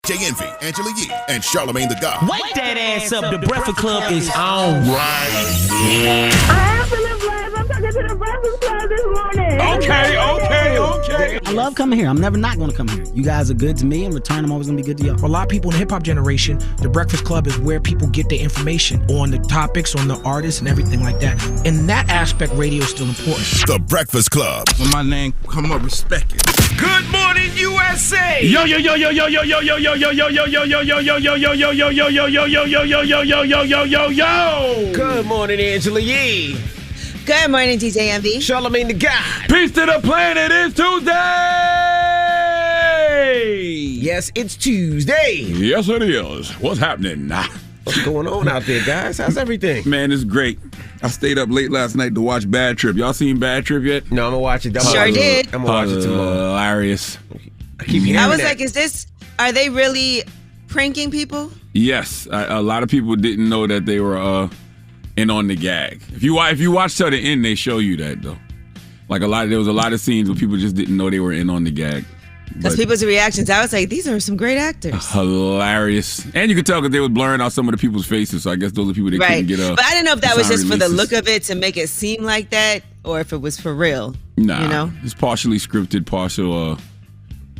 DJ Envy, Angela Yee, and Charlamagne the God. Wake that ass up. The Breakfast Club is on right I am feeling blessed. I'm talking to the Breakfast Club this morning. Okay. I love coming here. I'm never not going to come here. You guys are good to me. In return, I'm always going to be good to y'all. For a lot of people in the hip-hop generation, the Breakfast Club is where people get their information on the topics, on the artists, and everything like that. In that aspect, radio is still important. The Breakfast Club. When my name come up, respect it. Good morning, USA. Yo. Good morning, Angela Yee. Good morning, DJ Envy. Charlamagne the God. Peace to the planet. It's Tuesday. Yes, it's Tuesday. Yes, it is. What's happening? What's going on out there, guys? How's everything? Man, it's great. I stayed up late last night to watch Bad Trip. Y'all seen Bad Trip yet? No, I'm gonna watch it. Sure did. I'm gonna watch it tomorrow. Hilarious. I was like, are they really pranking people? Yes. A lot of people didn't know that they were in on the gag. If you watch till the end, they show you that though. Like there was a lot of scenes where people just didn't know they were in on the gag. Because people's reactions, I was like, these are some great actors. Hilarious. And you could tell because they was blurring out some of the people's faces, so I guess those are people that couldn't get up. But I didn't know if that was just for the look of it to make it seem like that, or if it was for real. Nah, you know? It's partially scripted, partial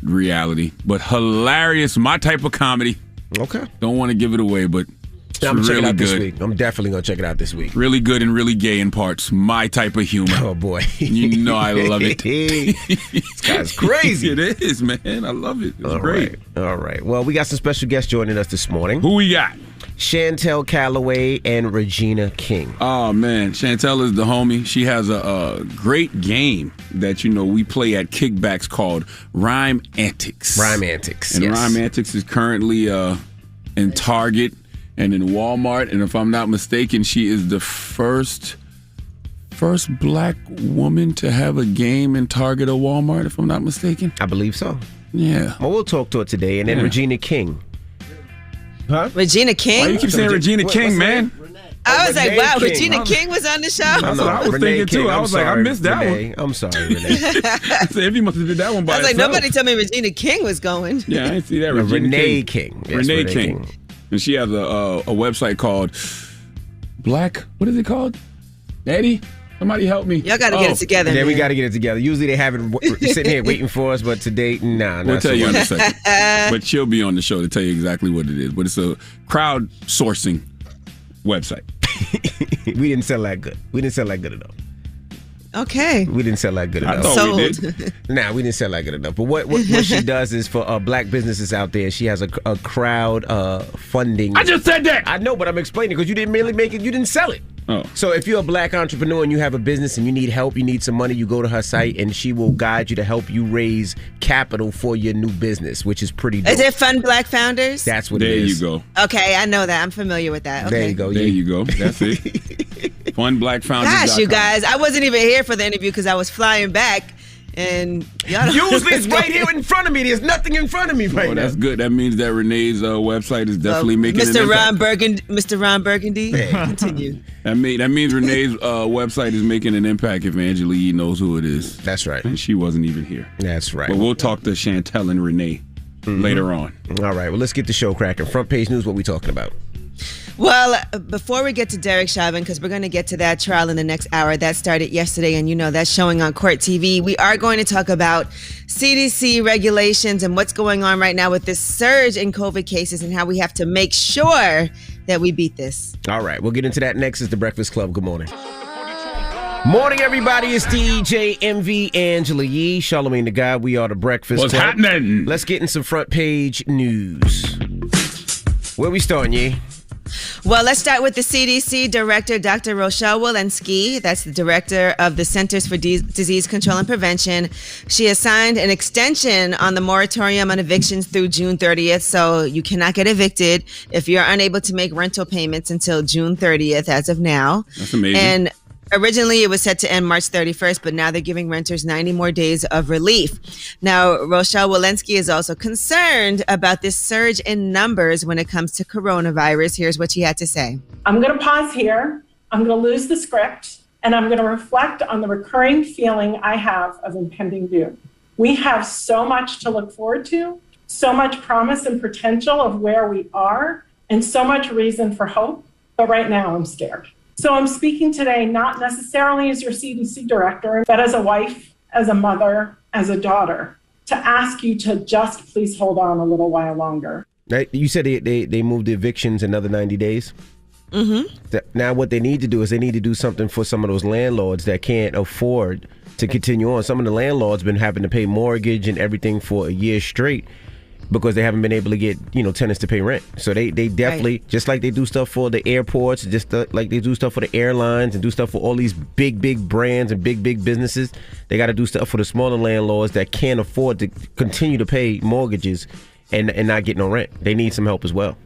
reality. But hilarious, my type of comedy. Okay. Don't want to give it away, but it's I'm gonna check it out this good. week. I'm definitely gonna check it out this week. Really good and really gay in parts. My type of humor. Oh boy. You know I love it. This guy's crazy. It is, man. I love it. It's great. All right. Well, we got some special guests joining us this morning. Who we got? Chantelle Callaway and Regina King. Oh, man. Chantelle is the homie. She has a great game that, we play at Kickbacks called Rhyme Antics. Rhyme Antics, And yes. Rhyme Antics is currently in Target and in Walmart. And if I'm not mistaken, she is the first black woman to have a game in Target or Walmart, if I'm not mistaken. I believe so. Yeah. Well, we'll talk to her today. And then Regina King. Huh? Regina King? Why you keep saying Regina King, man? I was like, wow, King. Regina King was on the show? That's what I was thinking, too. I was like, I missed that one. I'm sorry, Renee. If must have did that one by I was like, herself. nobody told me Regina King was going. Yeah, I didn't see that. Renee King. Yes, Renee King. And she has a website called what is it called? Eddie? Somebody help me. Y'all got to get it together. Yeah, we got to get it together. Usually they have it sitting here waiting for us, but today, nah. We'll tell you in a second. But she'll be on the show to tell you exactly what it is. But it's a crowdsourcing website. We didn't sell that good. We didn't sell that good enough. Okay. We didn't sell that good enough. I thought we did. Nah, we didn't sell that good enough. But what she does is for black businesses out there, she has a crowd funding. I just said that. I know, but I'm explaining because you didn't really make it. You didn't sell it. Oh. So if you're a black entrepreneur and you have a business and you need help, you need some money, you go to her site and she will guide you to help you raise capital for your new business, which is pretty dope. Is it Fun Black Founders? That's what it is. There you go. Okay, I know that. I'm familiar with that. Okay. There you go. There you go. That's it. FunBlackFounders.com. Gosh, you guys, I wasn't even here for the interview because I was flying back. And y'all usually it's right here in front of me. There's nothing in front of me right now. That's good. That means that Renee's website is definitely making Mr. an impact. Mr. Ron Burgundy. Continue. That means Renee's website is making an impact if Angela Yee knows who it is. That's right. And she wasn't even here. That's right. But we'll talk to Chantelle and Renee later on. All right. Well, let's get the show cracking. Front page news. What we talking about? Well, before we get to Derek Chauvin, because we're going to get to that trial in the next hour, that started yesterday, and that's showing on Court TV. We are going to talk about CDC regulations and what's going on right now with this surge in COVID cases and how we have to make sure that we beat this. All right, we'll get into that next. Is The Breakfast Club. Good morning. Morning, everybody. It's DJ MV, Angela Yee, Charlamagne the God. We are The Breakfast What's Club. happening? Let's get in some front page news. Where we starting, Yee? Well, let's start with the CDC Director, Dr. Rochelle Walensky. That's the Director of the Centers for Disease Control and Prevention. She has signed an extension on the moratorium on evictions through June 30th. So you cannot get evicted if you're unable to make rental payments until June 30th as of now. That's amazing. And originally, it was set to end March 31st, but now they're giving renters 90 more days of relief. Now, Rochelle Walensky is also concerned about this surge in numbers when it comes to coronavirus. Here's what she had to say. I'm going to pause here. I'm going to lose the script, and I'm going to reflect on the recurring feeling I have of impending doom. We have so much to look forward to, so much promise and potential of where we are, and so much reason for hope. But right now I'm scared. So I'm speaking today not necessarily as your CDC director, but as a wife, as a mother, as a daughter, to ask you to just please hold on a little while longer. You said they moved the evictions another 90 days? Mm-hmm. Now what they need to do is they need to do something for some of those landlords that can't afford to continue on. Some of the landlords been having to pay mortgage and everything for a year straight because they haven't been able to get, tenants to pay rent. So they definitely, just like they do stuff for the airports, just like they do stuff for the airlines and do stuff for all these big brands and big businesses, they got to do stuff for the smaller landlords that can't afford to continue to pay mortgages and not get no rent. They need some help as well.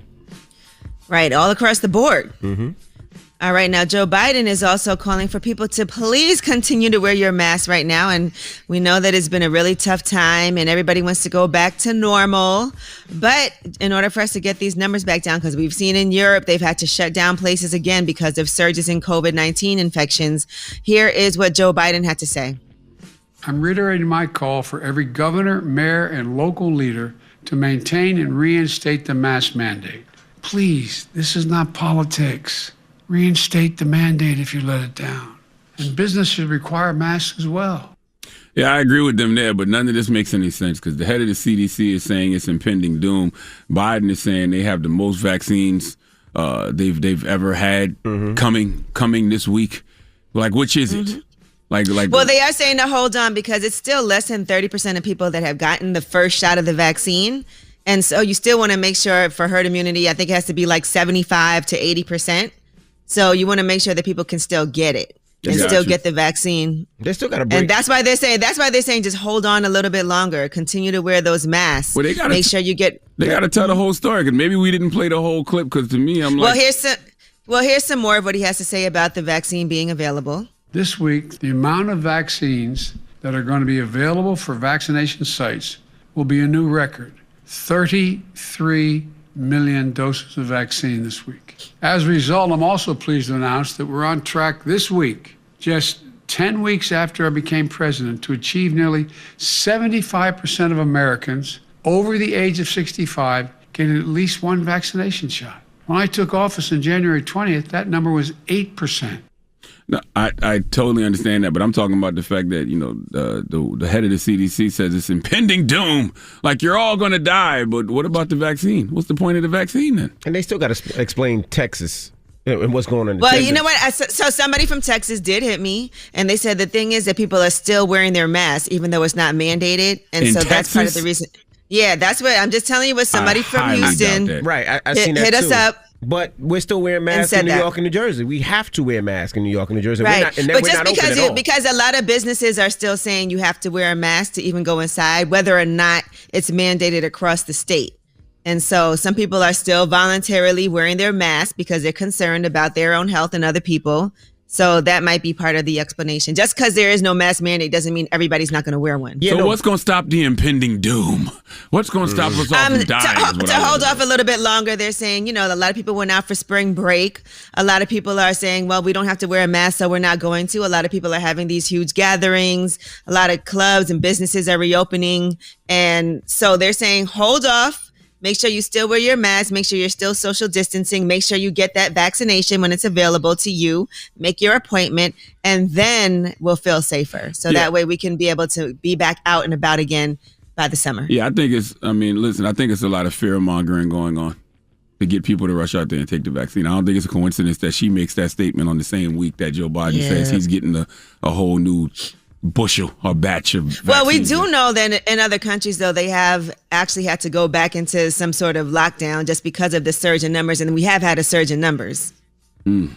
Right, all across the board. Mm-hmm. All right, now Joe Biden is also calling for people to please continue to wear your mask right now. And we know that it's been a really tough time and everybody wants to go back to normal. But in order for us to get these numbers back down, because we've seen in Europe, they've had to shut down places again because of surges in COVID-19 infections. Here is what Joe Biden had to say. I'm reiterating my call for every governor, mayor, and local leader to maintain and reinstate the mask mandate. Please, this is not politics. Reinstate the mandate if you let it down. And business should require masks as well. Yeah, I agree with them there, but none of this makes any sense because the head of the CDC is saying it's impending doom. Biden is saying they have the most vaccines they've ever had coming this week. Like, which is it? Well, they are saying to hold on because it's still less than 30% of people that have gotten the first shot of the vaccine. And so you still want to make sure for herd immunity, I think it has to be like 75 to 80%. So you want to make sure that people can still get it and still get the vaccine. They still got to break. And that's why they're saying just hold on a little bit longer. Continue to wear those masks. Well, they gotta make sure you get. They got to tell the whole story because maybe we didn't play the whole clip because to me, I'm like. Here's some more of what he has to say about the vaccine being available. This week, the amount of vaccines that are going to be available for vaccination sites will be a new record. 33 million doses of vaccine this week. As a result, I'm also pleased to announce that we're on track this week, just 10 weeks after I became president, to achieve nearly 75% of Americans over the age of 65 getting at least one vaccination shot. When I took office on January 20th, that number was 8%. No, I totally understand that, but I'm talking about the fact that, the head of the CDC says it's impending doom. Like, you're all going to die, but what about the vaccine? What's the point of the vaccine then? And they still got to explain Texas and what's going on in Well, Texas. you know what? So somebody from Texas did hit me, and they said the thing is that people are still wearing their masks, even though it's not mandated. And so that's part of the reason. Yeah, that's what I'm just telling you what somebody from Houston right, I seen that hit us up. But we're still wearing masks in New York and New Jersey. We have to wear masks in New York and New Jersey. Right. We're not, because a lot of businesses are still saying you have to wear a mask to even go inside, whether or not it's mandated across the state. And so some people are still voluntarily wearing their mask because they're concerned about their own health and other people. So that might be part of the explanation. Just because there is no mask mandate doesn't mean everybody's not going to wear one. So what's going to stop the impending doom? What's going to stop us all from dying? To hold off a little bit longer, they're saying, a lot of people went out for spring break. A lot of people are saying, well, we don't have to wear a mask, so we're not going to. A lot of people are having these huge gatherings. A lot of clubs and businesses are reopening. And so they're saying, hold off. Make sure you still wear your mask. Make sure you're still social distancing. Make sure you get that vaccination when it's available to you. Make your appointment, and then we'll feel safer. So that way we can be able to be back out and about again by the summer. Yeah, I think it's a lot of fear mongering going on to get people to rush out there and take the vaccine. I don't think it's a coincidence that she makes that statement on the same week that Joe Biden says he's getting a whole new bushel or batch of vaccines. Well, we do know that in other countries, though, they have actually had to go back into some sort of lockdown just because of the surge in numbers, and we have had a surge in numbers. It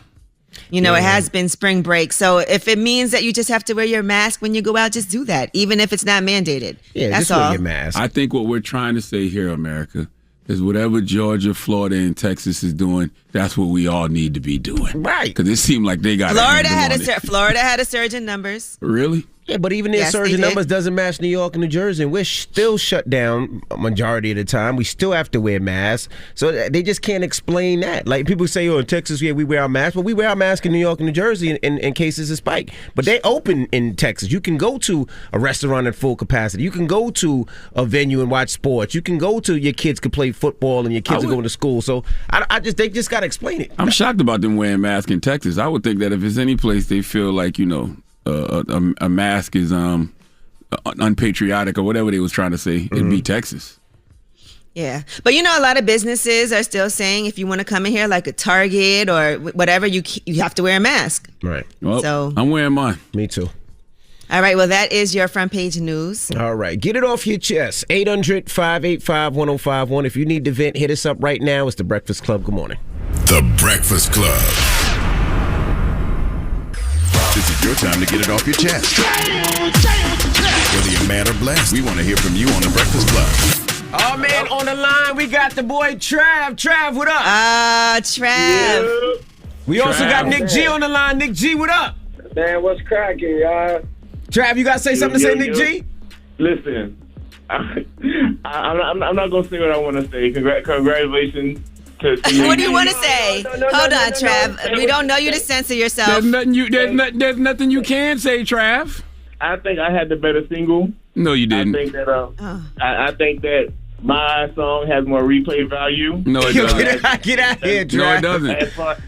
has been spring break. So if it means that you just have to wear your mask when you go out, just do that, even if it's not mandated. Yeah, that's just all. wear your mask. I think what we're trying to say here, America, is whatever Georgia, Florida, and Texas is doing, that's what we all need to be doing. Right. Because it seemed like they got Florida had a surge in numbers. Really? Yeah, but even their surge in numbers doesn't match New York and New Jersey, and we're still shut down a majority of the time. We still have to wear masks, so they just can't explain that. Like people say, oh, in Texas, yeah, we wear our masks, but we wear our masks in New York and New Jersey in cases of spike. But they open in Texas. You can go to a restaurant at full capacity. You can go to a venue and watch sports. You can go to your kids can play football and your kids are going to school. So they just got to explain it. I'm shocked about them wearing masks in Texas. I would think that if it's any place they feel like, a mask is unpatriotic or whatever they was trying to say, it'd be Texas. Yeah. But a lot of businesses are still saying if you want to come in here like a Target or whatever, you have to wear a mask. Right. Well, so I'm wearing mine. Me too. All right. Well, that is your front page news. All right. Get it off your chest. 800-585-1051. If you need to vent, hit us up right now. It's The Breakfast Club. Good morning. The Breakfast Club. This is your time to get it off your chest. Whether you're mad or blessed, we want to hear from you on The Breakfast Club. Oh, man, on the line, we got the boy Trav. Trav, what up? Trav. Yeah. We also got Nick G on the line. Nick G, what up? Man, what's cracking, y'all? Trav, you got to say something to say, Nick G? Listen, I'm not going to say what I want to say. Congratulations. What do you want to say? Hold on, Trav. We don't know you to censor yourself. There's nothing you can say, Trav. I think I had the better single. No, you didn't. I think that I think that my song has more replay value. No, it doesn't. Get out here, Trav. No, it doesn't. As far as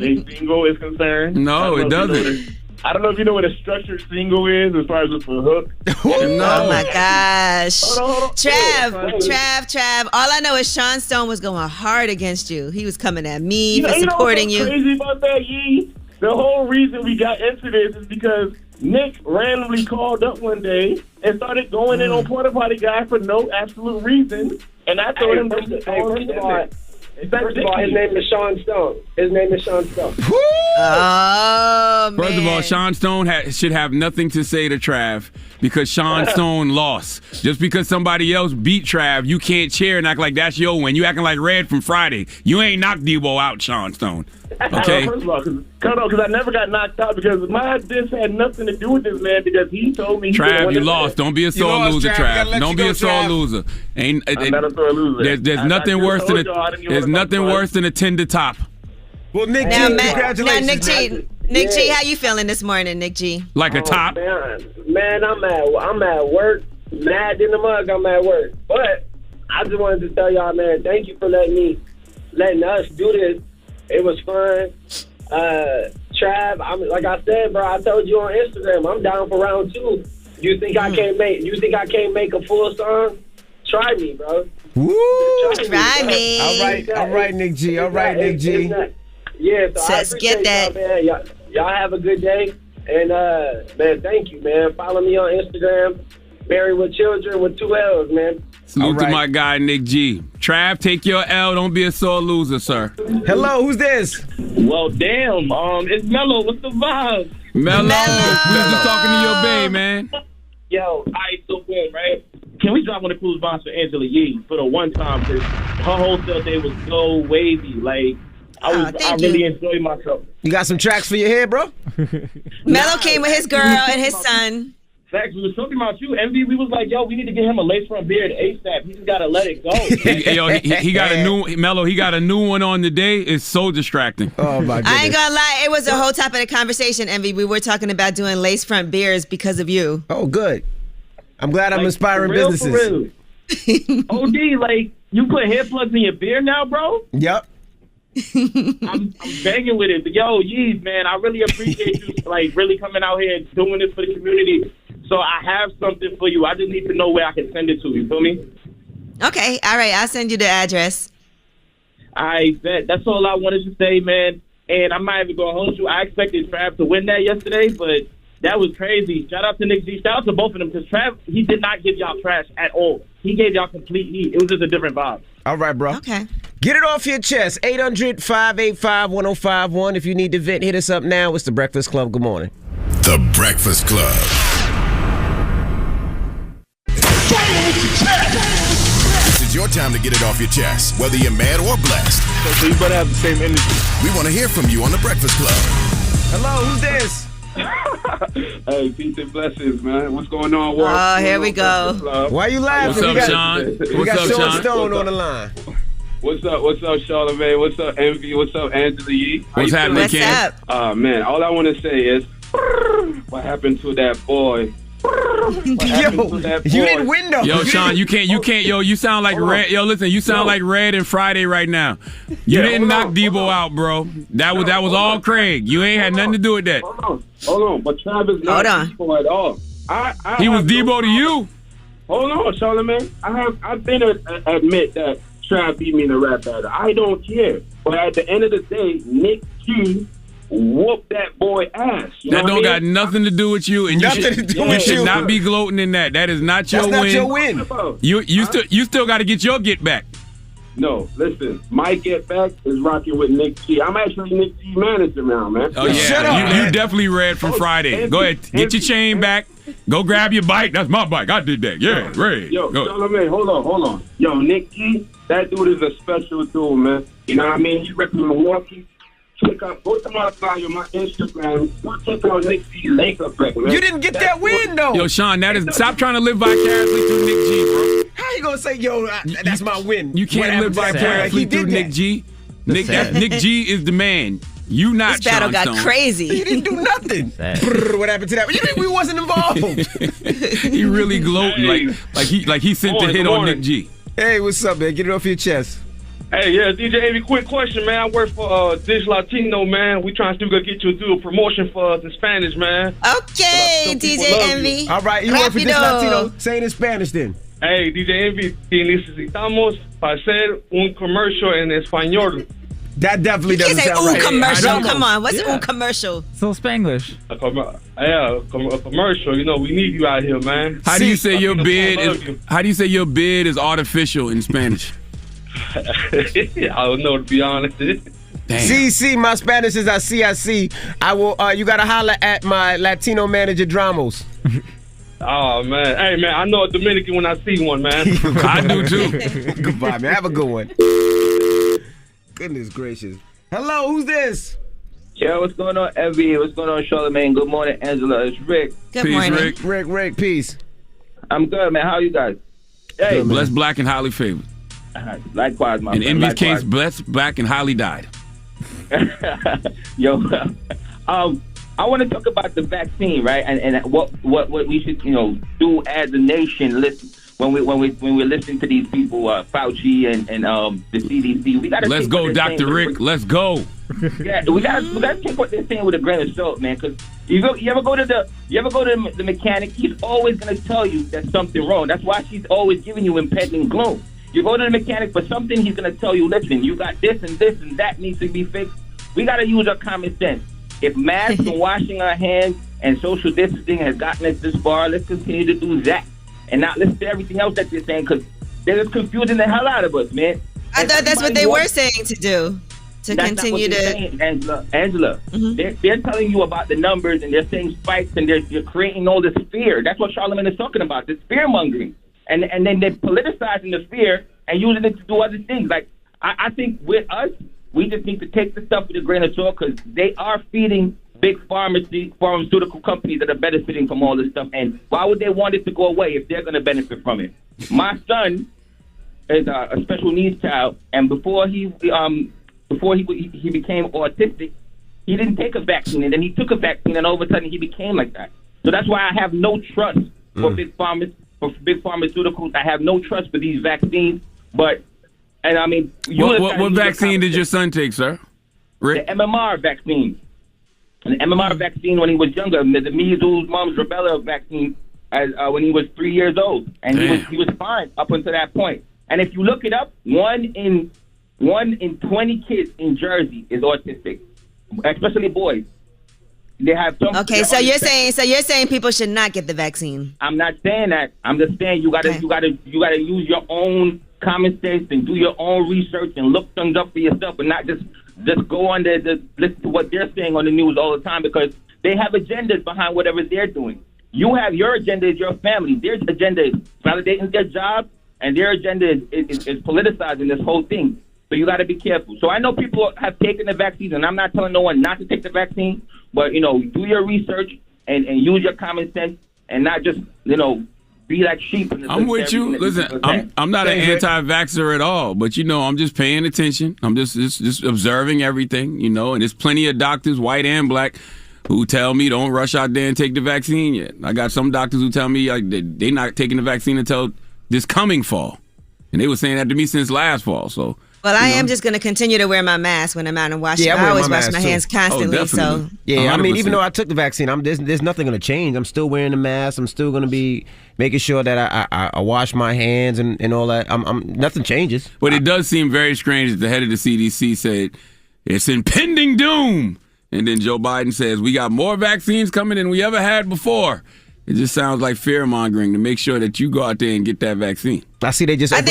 a single is concerned. No, it doesn't. I don't know if you know what a structured single is as far as just a hook. Oh my gosh. Hold on. Trav. All I know is Sean Stone was going hard against you. He was coming at me for supporting you. You know what's crazy about that, Yee? The whole reason we got into this is because Nick randomly called up one day and started going in on Porta Potty Guy for no absolute reason. And I told him First of all, his name is Sean Stone. Oh, man. First of all, Sean Stone should have nothing to say to Trav because Sean Stone lost. Just because somebody else beat Trav, you can't cheer and act like that's your win. You acting like Red from Friday. You ain't knocked Debo out, Sean Stone. Okay? First of all, because I never got knocked out because my diss had nothing to do with this man because he told me. Trav, you lost. Don't be a sore loser, Trav. Don't be a sore loser. I'm not a sore loser. There's nothing worse than a tender top. Well, Nick G, congratulations. Nick G, how you feeling this morning, Nick G? Like a top? Man, I'm at work. Mad in the mug, I'm at work. But I just wanted to tell y'all, man, thank you for letting us do this. It was fun. Trav, like I said, bro, I told you on Instagram, I'm down for round 2. You think I can't make a full song? Try me, bro. Woo! Try me. All right, Nick G. So I appreciate get that. Y'all, man. Y'all have a good day. And, man, thank you, man. Follow me on Instagram. Married with Children with 2 L's, man. Salute to my guy, Nick G. Trav, take your L. Don't be a sore loser, sir. Hello, who's this? Well, damn. It's Mello. What's the vibe? Mello. We was just talking to your bae, man. Yo, all right, so good, right? Can we drop one of the coolest bombs for Angela Yee for the one time? Because her wholesale day was so wavy. Like, I really enjoyed myself. You got some tracks for your hair, bro? Mello came with his girl and his son. Facts, we was talking about you, Envy. We was like, yo, we need to get him a lace front beard ASAP. He just gotta let it go. he got a new Mello. He got a new one on today. It's so distracting. Oh my goodness! I ain't gonna lie, it was a whole topic of conversation, Envy. We were talking about doing lace front beards because of you. Oh, good. I'm glad I'm inspiring businesses. For real. OD, like you put hair plugs in your beard now, bro? Yep. I'm begging with it, but yo, Yeez, man, I really appreciate you, like really coming out here and doing this for the community. So I have something for you. I just need to know where I can send it to. You feel me? Okay. All right. I'll send you the address. I bet. That's all I wanted to say, man. And I'm not even going to hold you. I expected Trav to win that yesterday, but that was crazy. Shout out to Nick G. Shout out to both of them because Trav, he did not give y'all trash at all. He gave y'all complete heat. It was just a different vibe. All right, bro. Okay. Get it off your chest. 800-585-1051. If you need to vent, hit us up now. It's The Breakfast Club. Good morning. The Breakfast Club. This is your time to get it off your chest, whether you're mad or blessed. So you better have the same energy. We want to hear from you on The Breakfast Club. Hello, who's this? Hey, peace and blessings, man. What's going on, world? Oh, here we go. Why you laughing? What's up, Sean? We got What's up, Sean Sean? Stone on the line. What's up, Charlamagne? What's up, Envy? What's up, Angela Yee? What's happening, What's Ken? up? Man, all I want to say is, what happened to that boy? Yo, you didn't win though. Yo, Sean, you can't. Yo, you sound like Red. Yo, listen, you sound like Red and Friday right now. You didn't knock Debo out, bro. That was all Craig. You ain't had nothing to do with that. Hold on. But Travis not Debo at all. He was Debo to you. Hold on, Charlamagne. I've been admit that Trav beat me in a rap battle. I don't care. But at the end of the day, Nick G whooped that boy ass. That don't got nothing to do with you, and you should not be gloating in that. That is not your win. That's not your win. You still got to get your get back. No, listen. My get back is rocking with Nick G. I'm actually Nick G manager now, man. Oh yeah, shut up, you definitely Red from Friday. Go ahead, get your chain back. Go grab your bike. That's my bike. I did that. Yeah, Red. Yo, Charlamagne, hold on. Yo, Nick G, that dude is a special dude, man. You know what I mean? He represents Milwaukee. Go to my flyer on my Instagram. Go check out Nick G's Laker back, man. You didn't get that win though. Yo, Sean, stop trying to live vicariously through Nick G, bro. How you gonna say, yo, that's my win? You can't live vicariously through Nick G. Nick G is the man. You not This battle Sean got Stone. crazy. You didn't do nothing. What happened to that? You think we wasn't involved? He really gloating like he sent the hit on Nick G. Hey, what's up, man? Get it off your chest. Hey, yeah, DJ Envy, quick question, man. I work for Dish Latino, man. We trying to see if we can get you to do a promotion for us in Spanish, man. Okay, DJ Envy. All right, you work for Dish Latino. Say it in Spanish then. Hey, DJ Envy, necesitamos para hacer un commercial en español. That definitely You can't doesn't say sound right. commercial. Come on, what's un commercial? So Spanglish. A commercial. You know, we need you out here, man. How do you say your bid is artificial in Spanish? I don't know, to be honest. CC, my Spanish is así. I will. You gotta holler at my Latino manager, Dramos. Oh man, hey man, I know a Dominican when I see one, man. I do too. Goodbye, man. Have a good one. Goodness gracious. Hello, who's this? Yeah, what's going on, Envy? What's going on, Charlamagne? Good morning, Angela. It's Rick. Good morning. Rick, peace. I'm good, man. How are you guys? Hey, blessed, black, and highly favored. Likewise, my In friend. Envy's case, blessed, black, and highly died. Yo, I want to talk about the vaccine, right? And what we should, do as a nation. Listen, when we're listening to these people, Fauci and the CDC, we got to. Let's go, Dr. Rick. Let's go. Yeah, we gotta take what they're saying with a grain of salt, man. Because you ever go to the mechanic, he's always gonna tell you there's something wrong. That's why she's always giving you impending gloom. You go to the mechanic for something, he's gonna tell you, listen, you got this and that needs to be fixed. We gotta use our common sense. If masks and washing our hands and social distancing has gotten us this far, let's continue to do that and not listen to everything else that they're saying, because they're just confusing the hell out of us, man. I thought that's what they were saying to do. To That's continue not what to. they're saying, Angela. They're telling you about the numbers and they're saying spikes and they're creating all this fear. That's what Charlamagne is talking about, this fear mongering. And then they're politicizing the fear and using it to do other things. Like, I think with us, we just need to take the stuff with a grain of salt, because they are feeding big pharmaceutical companies that are benefiting from all this stuff. And why would they want it to go away if they're going to benefit from it? My son is a special needs child, and before he became autistic, he didn't take a vaccine, and then he took a vaccine, and all of a sudden he became like that. So that's why I have no trust for big pharmaceuticals. I have no trust for these vaccines. What vaccine did your son take, sir? Rick? The MMR vaccine. And the MMR vaccine when he was younger, the measles, mumps, rubella vaccine, when he was 3 years old, and he was fine up until that point. And if you look it up, one in 20 kids in Jersey is autistic, especially boys. They have some. Okay, so you're saying people should not get the vaccine. I'm not saying that. I'm just saying you gotta use your own common sense and do your own research and look things up for yourself, and not just go on there to listen to what they're saying on the news all the time, because they have agendas behind whatever they're doing. You have your agenda is your family. Their agenda is validating their job, and their agenda is politicizing this whole thing. So you got to be careful. So I know people have taken the vaccine, and I'm not telling no one not to take the vaccine. But, do your research and use your common sense and not just, be like sheep. I'm with you. Listen, I'm not an anti-vaxxer at all, but I'm just paying attention. I'm just observing everything, and there's plenty of doctors, white and black, who tell me don't rush out there and take the vaccine yet. I got some doctors who tell me they're not taking the vaccine until this coming fall, and they were saying that to me since last fall. So. Well, I am just going to continue to wear my mask when I'm out and washing. I always wash my hands constantly. So yeah, 100%. I mean, even though I took the vaccine, there's nothing going to change. I'm still wearing the mask. I'm still going to be making sure that I wash my hands and all that. Nothing changes. But it does seem very strange that the head of the CDC said it's impending doom, and then Joe Biden says we got more vaccines coming than we ever had before. It just sounds like fear mongering to make sure that you go out there and get that vaccine. I see they just. I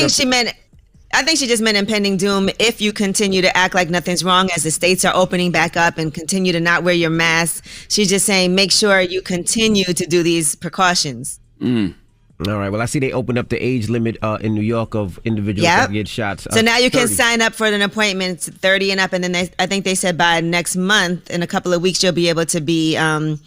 think she just meant impending doom if you continue to act like nothing's wrong as the states are opening back up and continue to not wear your mask. She's just saying make sure you continue to do these precautions. All right. Well, I see they opened up the age limit in New York of individuals that get shots. So now you can 30. sign up for an appointment 30 and up. And then I think they said by next month, in a couple of weeks, you'll be able to be 18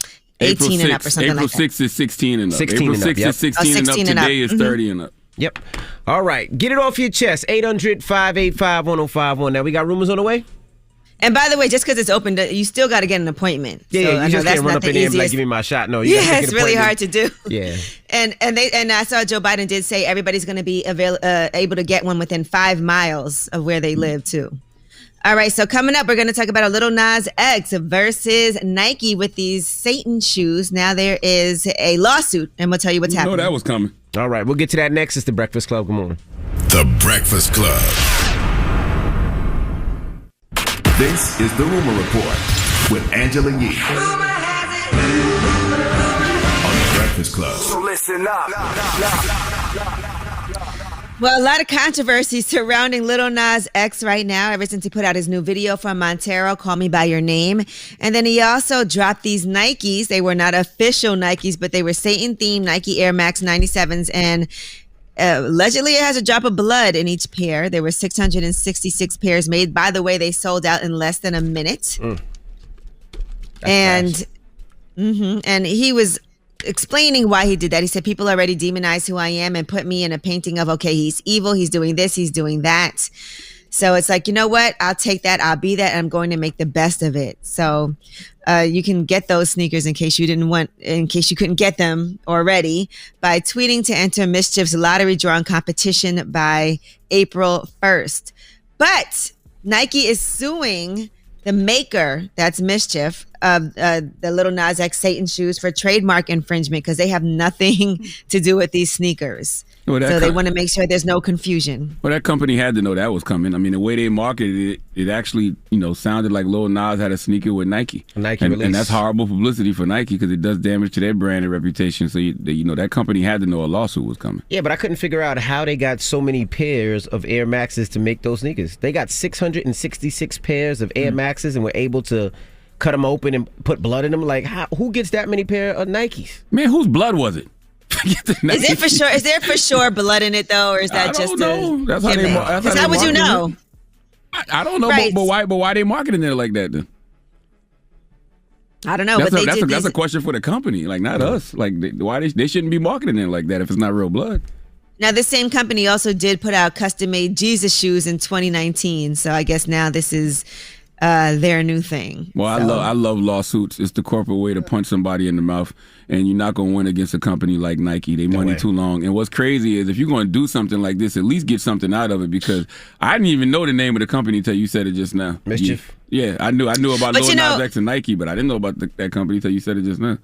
and up or something April like that. April 6th is 16 and up. 16 April and up, 6th is 16 and up. 16 and up. Today is 30 and up. Yep. All right. Get it off your chest. 800-585-1051. Now, we got rumors on the way? And by the way, just because it's open, you still got to get an appointment. Yeah, you just can't run up in there and be like, give me my shot. No, you gotta it's really hard to do. Yeah. And I saw Joe Biden did say everybody's going to be able to get one within 5 miles of where they live, too. All right, so coming up, we're going to talk about a little Nas X versus Nike with these Satan shoes. Now there is a lawsuit, and we'll tell you what's happening. No, that was coming. All right, we'll get to that next. It's The Breakfast Club. Good morning. The Breakfast Club. This is The Rumor Report with Angela Yee on The Breakfast Club. So listen up. Well, a lot of controversy surrounding Little Nas X right now, ever since he put out his new video from Montero, Call Me By Your Name. And then he also dropped these Nikes. They were not official Nikes, but they were Satan-themed Nike Air Max 97s. And allegedly it has a drop of blood in each pair. There were 666 pairs made. By the way, they sold out in less than a minute. And he was explaining why he did that. He said people already demonize who I am and put me in a painting of, okay, he's evil, he's doing this, he's doing that. So it's like, you know what? I'll take that. I'll be that. And I'm going to make the best of it. So you can get those sneakers in case you couldn't get them already by tweeting to enter Mischief's lottery drawing competition by April 1st. But Nike is suing the maker, that's Mischief, of the Little Nas X Satan shoes for trademark infringement because they have nothing to do with these sneakers. So they want to make sure there's no confusion. Well, that company had to know that was coming. I mean, the way they marketed it, it actually, sounded like Lil Nas had a sneaker with Nike. And that's horrible publicity for Nike because it does damage to their brand and reputation. So, that company had to know a lawsuit was coming. Yeah, but I couldn't figure out how they got so many pairs of Air Maxes to make those sneakers. They got 666 pairs of Air Maxes and were able to cut them open and put blood in them. Like, who gets that many pair of Nikes? Man, whose blood was it? Is there for sure blood in it though, or is that just know. That's how they how would you know? I don't know, right. but why they marketing it like that then? I don't know. That's a question for the company, like not us. Like why they shouldn't be marketing it like that if it's not real blood. Now, this same company also did put out custom-made Jesus shoes in 2019, so I guess now this is their new thing. Well, I love lawsuits. It's the corporate way to punch somebody in the mouth, and you're not going to win against a company like Nike. They money too long. And what's crazy is if you're going to do something like this, at least get something out of it, because I didn't even know the name of the company until you said it just now. Mischief? Yeah, I knew about Lil Nas X and Nike, but I didn't know about that company until you said it just now.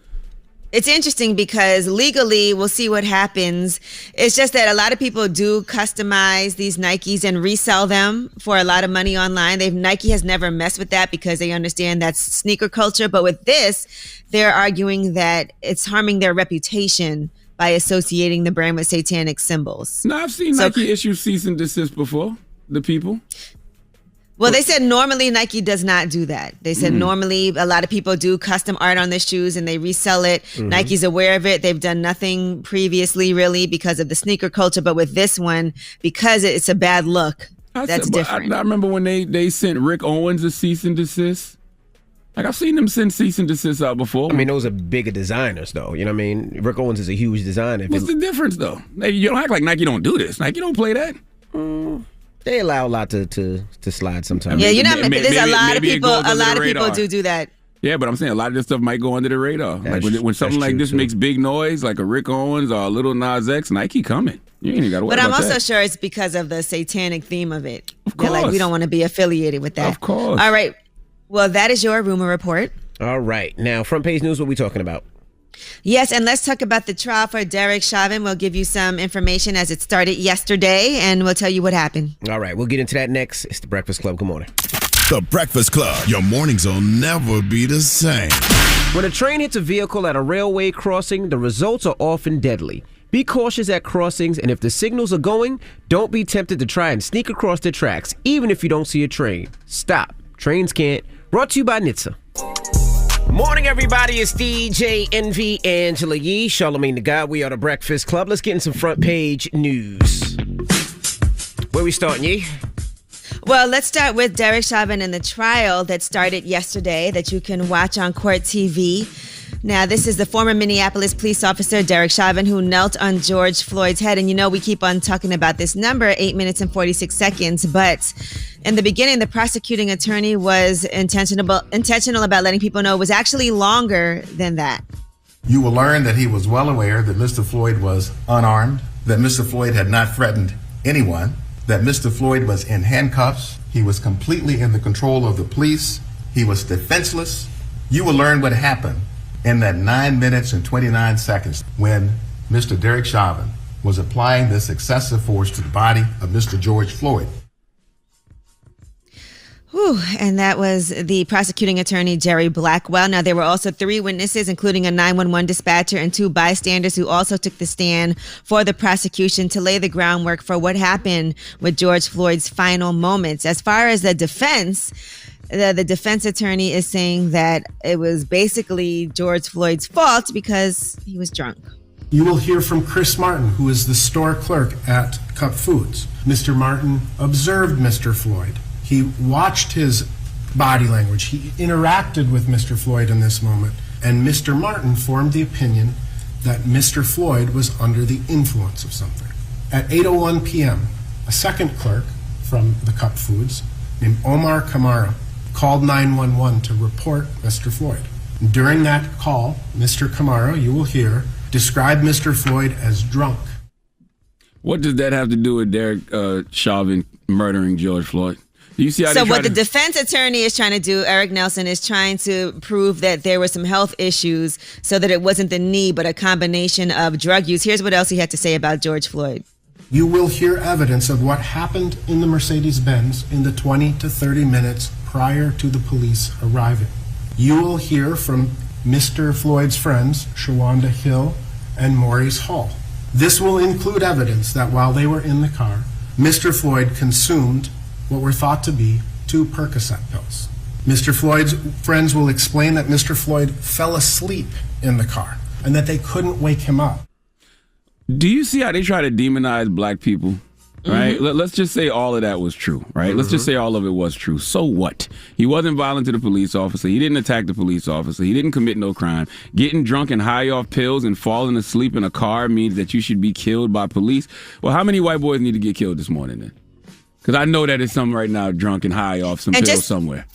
It's interesting because legally, we'll see what happens. It's just that a lot of people do customize these Nikes and resell them for a lot of money online. Nike has never messed with that because they understand that's sneaker culture. But with this, they're arguing that it's harming their reputation by associating the brand with satanic symbols. No, I've seen Nike issue cease and desist before, the people. Well, they said normally Nike does not do that. They said normally a lot of people do custom art on their shoes and they resell it. Nike's aware of it. They've done nothing previously really because of the sneaker culture. But with this one, because it's a bad look, that's different. I remember when they sent Rick Owens a cease and desist. Like, I've seen them send cease and desist out before. I mean, those are bigger designers, though. You know what I mean? Rick Owens is a huge designer. What's the difference, though? You don't act like Nike don't do this. Nike don't play that. They allow a lot to slide sometimes. Yeah, there's a lot of people. A lot of people do that. Yeah, but I'm saying a lot of this stuff might go under the radar. Like when something like this makes big noise, like a Rick Owens or a little Nas X, Nike coming. You ain't even got to worry about that. But I'm also sure it's because of the satanic theme of it. Of course. They're like, we don't want to be affiliated with that. Of course. All right. Well, that is your rumor report. All right. Now, front page news, what are we talking about? Yes, and let's talk about the trial for Derek Chauvin. We'll give you some information as it started yesterday, and we'll tell you what happened. All right. We'll get into that next. It's The Breakfast Club. Good morning. The Breakfast Club. Your mornings will never be the same. When a train hits a vehicle at a railway crossing, the results are often deadly. Be cautious at crossings, and if the signals are going, don't be tempted to try and sneak across the tracks, even if you don't see a train. Stop. Trains can't. Brought to you by NHTSA. Morning, everybody. It's DJ Envy, Angela Yee, Charlamagne the God. We are The Breakfast Club. Let's get in some front page news. Where we starting, Yee? Well, let's start with Derek Chauvin and the trial that started yesterday that you can watch on Court TV. Now, this is the former Minneapolis police officer, Derek Chauvin, who knelt on George Floyd's head. And, we keep on talking about this number, 8 minutes and 46 seconds. But in the beginning, the prosecuting attorney was intentional about letting people know it was actually longer than that. You will learn that he was well aware that Mr. Floyd was unarmed, that Mr. Floyd had not threatened anyone, that Mr. Floyd was in handcuffs. He was completely in the control of the police. He was defenseless. You will learn what happened in that 9 minutes and 29 seconds when Mr. Derek Chauvin was applying this excessive force to the body of Mr. George Floyd. Whew, and that was the prosecuting attorney, Jerry Blackwell. Now, there were also 3 witnesses, including a 911 dispatcher and 2 bystanders who also took the stand for the prosecution to lay the groundwork for what happened with George Floyd's final moments. As far as the defense, the defense attorney is saying that it was basically George Floyd's fault because he was drunk. You will hear from Chris Martin, who is the store clerk at Cup Foods. Mr. Martin observed Mr. Floyd. He watched his body language. He interacted with Mr. Floyd in this moment. And Mr. Martin formed the opinion that Mr. Floyd was under the influence of something. At 8:01 p.m., a second clerk from the Cup Foods named Omar Camara called 911 to report Mr. Floyd. During that call, Mr. Camara, you will hear, described Mr. Floyd as drunk. What does that have to do with Derek Chauvin murdering George Floyd? Do you see how so what the defense attorney is trying to do, Eric Nelson, is trying to prove that there were some health issues so that it wasn't the knee, but a combination of drug use. Here's what else he had to say about George Floyd. You will hear evidence of what happened in the Mercedes-Benz in the 20 to 30 minutes prior to the police arriving. You will hear from Mr. Floyd's friends, Shawanda Hill and Maurice Hall. This will include evidence that while they were in the car, Mr. Floyd consumed what were thought to be 2 Percocet pills. Mr. Floyd's friends will explain that Mr. Floyd fell asleep in the car and that they couldn't wake him up. Do you see how they try to demonize black people? Right? Mm-hmm. Let's just say all of that was true, right? Mm-hmm. Let's just say all of it was true. So what? He wasn't violent to the police officer. He didn't attack the police officer. He didn't commit no crime. Getting drunk and high off pills and falling asleep in a car means that you should be killed by police. Well, how many white boys need to get killed this morning then? Because I know that it's some right now drunk and high off some pills somewhere.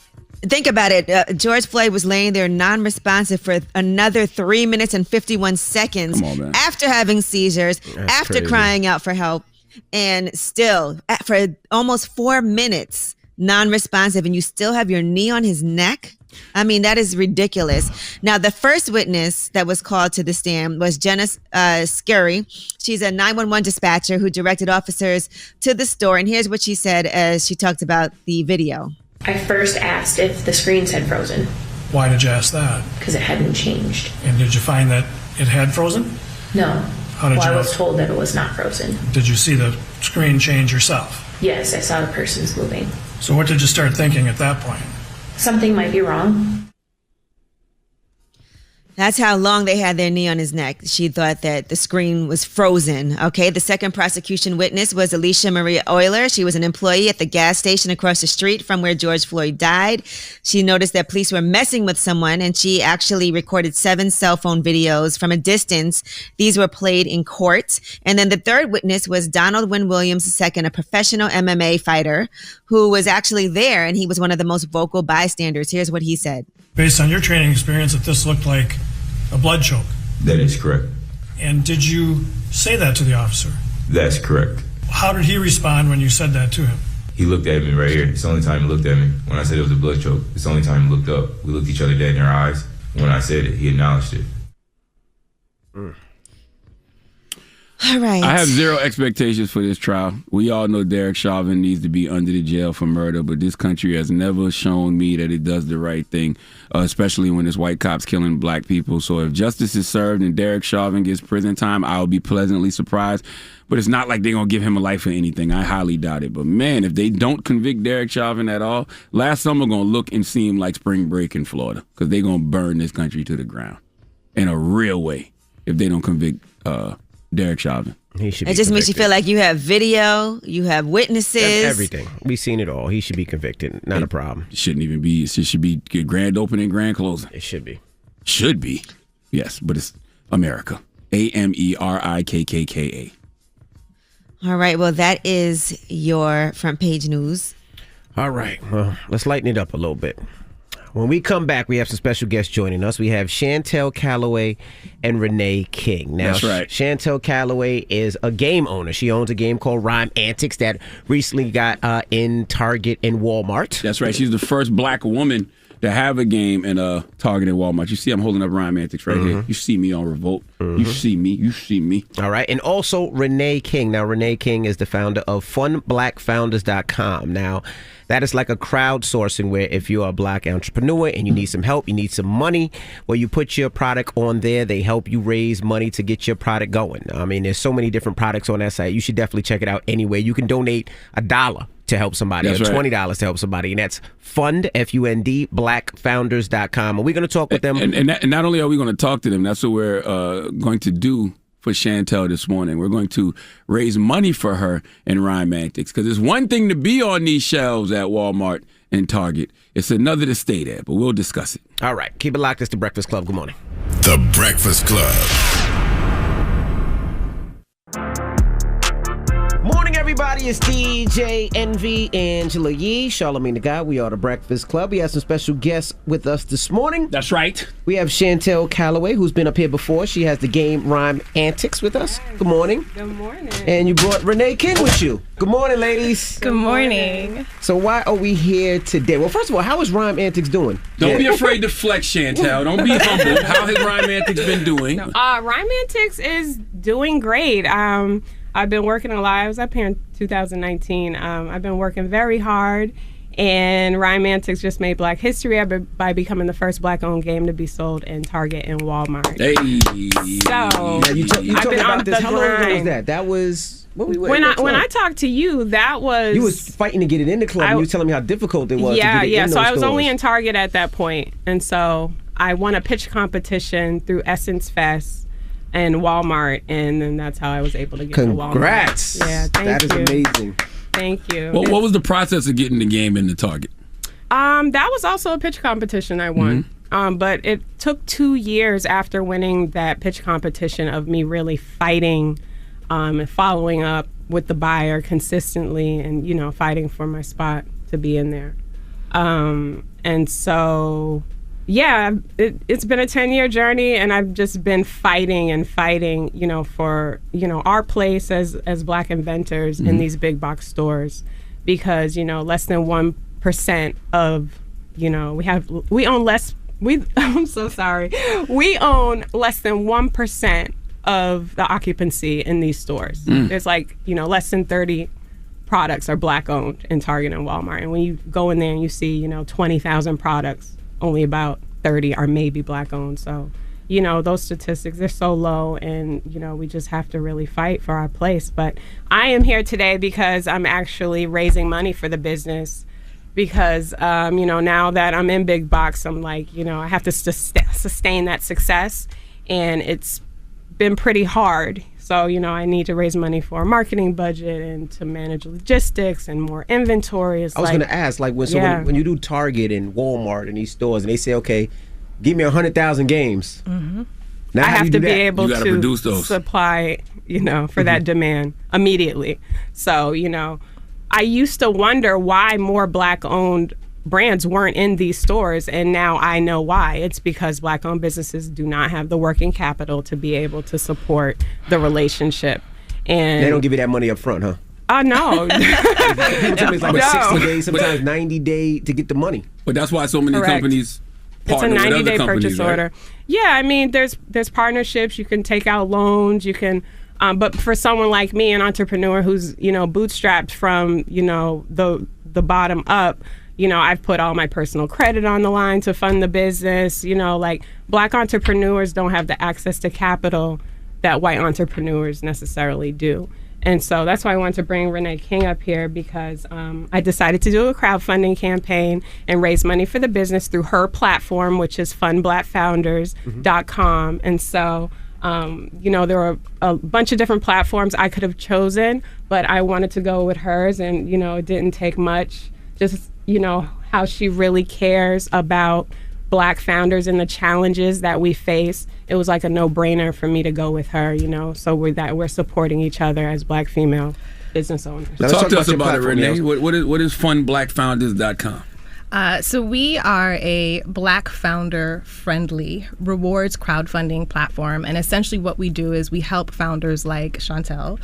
Think about it. George Floyd was laying there non-responsive for another 3 minutes and 51 seconds after having seizures, after crazy. Crying out for help, and still for almost 4 minutes non-responsive, and you still have your knee on his neck? I mean, that is ridiculous. Now, the first witness that was called to the stand was Jenna Scurry. She's a 911 dispatcher who directed officers to the store. And here's what she said as she talked about the video. I first asked if the screens had frozen. Why did you ask that? Because it hadn't changed. And did you find that it had frozen? No. How did you I was told that it was not frozen. Did you see the screen change yourself? Yes, I saw the person's moving. So what did you start thinking at that point? Something might be wrong. That's how long they had their knee on his neck. She thought that the screen was frozen. Okay, the second prosecution witness was Alicia Maria Euler. She was an employee at the gas station across the street from where George Floyd died. She noticed that police were messing with someone, and she actually recorded 7 cell phone videos from a distance. These were played in court. And then the third witness was Donald Wynn Williams II, a professional MMA fighter who was actually there, and he was one of the most vocal bystanders. Here's what he said. Based on your training experience, that this looked like a blood choke. That is correct. And did you say that to the officer? That's correct. How did he respond when you said that to him? He looked at me right here. It's the only time he looked at me. When I said it was a blood choke, it's the only time he looked up. We looked each other dead in our eyes. When I said it, he acknowledged it. All right. I have zero expectations for this trial. We all know Derek Chauvin needs to be under the jail for murder, but this country has never shown me that it does the right thing, especially when it's white cops killing black people. So if justice is served and Derek Chauvin gets prison time, I'll be pleasantly surprised. But it's not like they're going to give him a life or anything. I highly doubt it. But, man, if they don't convict Derek Chauvin at all, last summer going to look and seem like spring break in Florida because they're going to burn this country to the ground in a real way if they don't convict Derek Chauvin. It just makes you feel like you have video, you have witnesses. Everything. We've seen it all. He should be convicted. Not a problem. It shouldn't even be. It should be grand opening, grand closing. It should be. Should be. Yes, but it's America. AMERIKKKA. All right. Well, that is your front page news. All right. Well, let's lighten it up a little bit. When we come back, we have some special guests joining us. We have Chantelle, Callaway, and Renee King. Now, that's right. Chantelle Callaway is a game owner. She owns a game called Rhyme Antics that recently got in Target and Walmart. That's right. She's the first black woman to have a game in Target and Walmart. You see, I'm holding up Rhyme Antics right here. You see me on Revolt. You see me. You see me. All right. And also Renee King. Now, Renee King is the founder of FunBlackFounders.com. Now, that is like a crowdsourcing where if you're a black entrepreneur and you need some help, you need some money, where you put your product on there, they help you raise money to get your product going. I mean, there's so many different products on that site. You should definitely check it out anyway. You can donate $1 to help somebody, that's or $20 right, to help somebody, and that's Fund, F-U-N-D, blackfounders.com. And we're going to talk with them. And not only are we going to talk to them, that's what we're going to do for Chantelle this morning. We're going to raise money for her in Rhyme Antics, because it's one thing to be on these shelves at Walmart and Target. It's another to stay there, but we'll discuss it. All right. Keep it locked. It's The Breakfast Club. Good morning. The Breakfast Club. Morning, everybody. It's DJ Envy, Angela Yee, Charlamagne the Guy. We are The Breakfast Club. We have some special guests with us this morning. That's right. We have Chantelle Callaway, who's been up here before. She has the game Rhyme Antics with us. Good morning. Good morning. And you brought Renee King with you. Good morning, ladies. Good morning. So why are we here today? Well, first of all, how is Rhyme Antics doing? Don't be afraid to flex, Chantelle. Don't be humble. How has Rhyme Antics been doing? Rhyme Antics is doing great. I've been working a lot. I was up here in 2019. I've been working very hard, and Rhyme Antics just made Black history by becoming the first Black-owned game to be sold in Target and Walmart. Hey. So you I've been about on this. the How long ago was grind. that? That was when I talked to you. That was you was fighting to get it in the club. And you were telling me how difficult it was. Yeah, to get it in So those I was stores. only in Target at that point, and so I won a pitch competition through Essence Fest and Walmart, and then that's how I was able to get to Walmart. Congrats! Yeah, thank that you. That is amazing. Thank you. Well, what was the process of getting the game into Target? That was also a pitch competition I won. But it took 2 years after winning that pitch competition of me really fighting and following up with the buyer consistently and, fighting for my spot to be in there. And so, yeah, it's been a 10-year journey, and I've just been fighting, for, our place as Black inventors in these big box stores, because, less than 1% of, I'm so sorry. We own less than 1% of the occupancy in these stores. There's less than 30 products are Black owned in Target and Walmart. And when you go in there and you see, 20,000 products, only about 30 are maybe Black owned. So, those statistics, they're so low, and, we just have to really fight for our place. But I am here today because I'm actually raising money for the business because, now that I'm in big box, I'm like, I have to sustain that success, and it's been pretty hard. So, I need to raise money for a marketing budget and to manage logistics and more inventory. I was going to ask, like, when you do Target and Walmart and these stores, and they say, okay, give me 100,000 games. Mm-hmm. Now, I have to be able to produce those. Supply, for that demand immediately. So, I used to wonder why more Black-owned brands weren't in these stores, and now I know why. It's because Black-owned businesses do not have the working capital to be able to support the relationship. And they don't give you that money up front, huh? No. People tell me it's like a 60 days, sometimes 90 day to get the money. But that's why so many companies it's a 90-day purchase right? order. Yeah, I mean, there's partnerships. You can take out loans. You can, but for someone like me, an entrepreneur who's bootstrapped from the bottom up, I've put all my personal credit on the line to fund the business. Like Black entrepreneurs don't have the access to capital that white entrepreneurs necessarily do. And so that's why I wanted to bring Renee King up here, because I decided to do a crowdfunding campaign and raise money for the business through her platform, which is fundblackfounders.com. And so, there were a bunch of different platforms I could have chosen, but I wanted to go with hers, and, it didn't take much. Just, how she really cares about Black founders and the challenges that we face. It was like a no-brainer for me to go with her, so we're supporting each other as Black female business owners. Talk to us about it, Renee. What is fundblackfounders.com? So we are a Black founder-friendly rewards crowdfunding platform, and essentially what we do is we help founders like Chantelle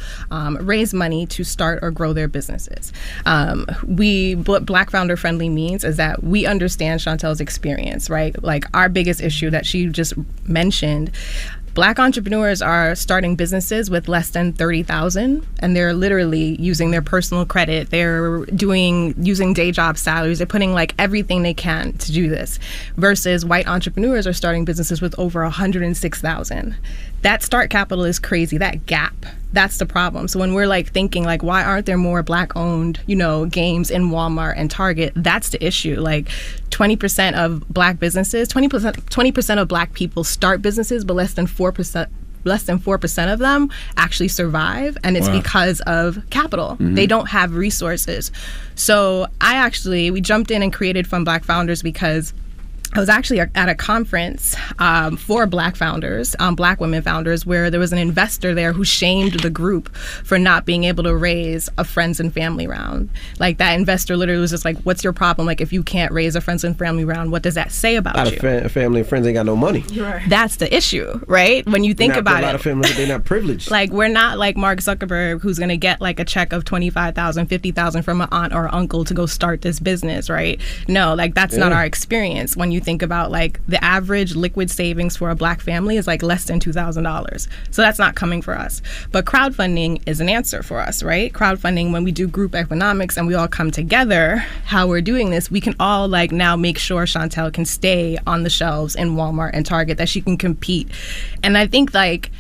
raise money to start or grow their businesses. What Black founder-friendly means is that we understand Chantelle's experience, right? Like our biggest issue that she just mentioned. Black entrepreneurs are starting businesses with less than $30,000, and they're literally using their personal credit. They're using day job salaries. They're putting like everything they can to do this. Versus white entrepreneurs are starting businesses with over $106,000. That start capital is crazy. That gap, that's the problem. So when we're like thinking like, why aren't there more Black-owned, games in Walmart and Target? That's the issue. Like 20% of Black businesses, 20% of Black people start businesses, but less than 4% of them actually survive, and it's because of capital. Mm-hmm. They don't have resources. So we jumped in and created Fund Black Founders because I was actually at a conference for Black founders, Black women founders, where there was an investor there who shamed the group for not being able to raise a friends and family round. Like that investor literally was just like, what's your problem? Like if you can't raise a friends and family round, what does that say about you? A lot of family and friends ain't got no money. Right. That's the issue, right? When you think about it. A lot of families, they're not privileged. Like we're not like Mark Zuckerberg, who's going to get like a check of $25,000, $50,000 from an aunt or uncle to go start this business, right? No, like that's not our experience. When you think about like the average liquid savings for a Black family is like less than $2,000. So that's not coming for us. But crowdfunding is an answer for us, right? Crowdfunding, when we do group economics and we all come together, how we're doing this, we can all like now make sure Chantelle can stay on the shelves in Walmart and Target, that she can compete. And I think like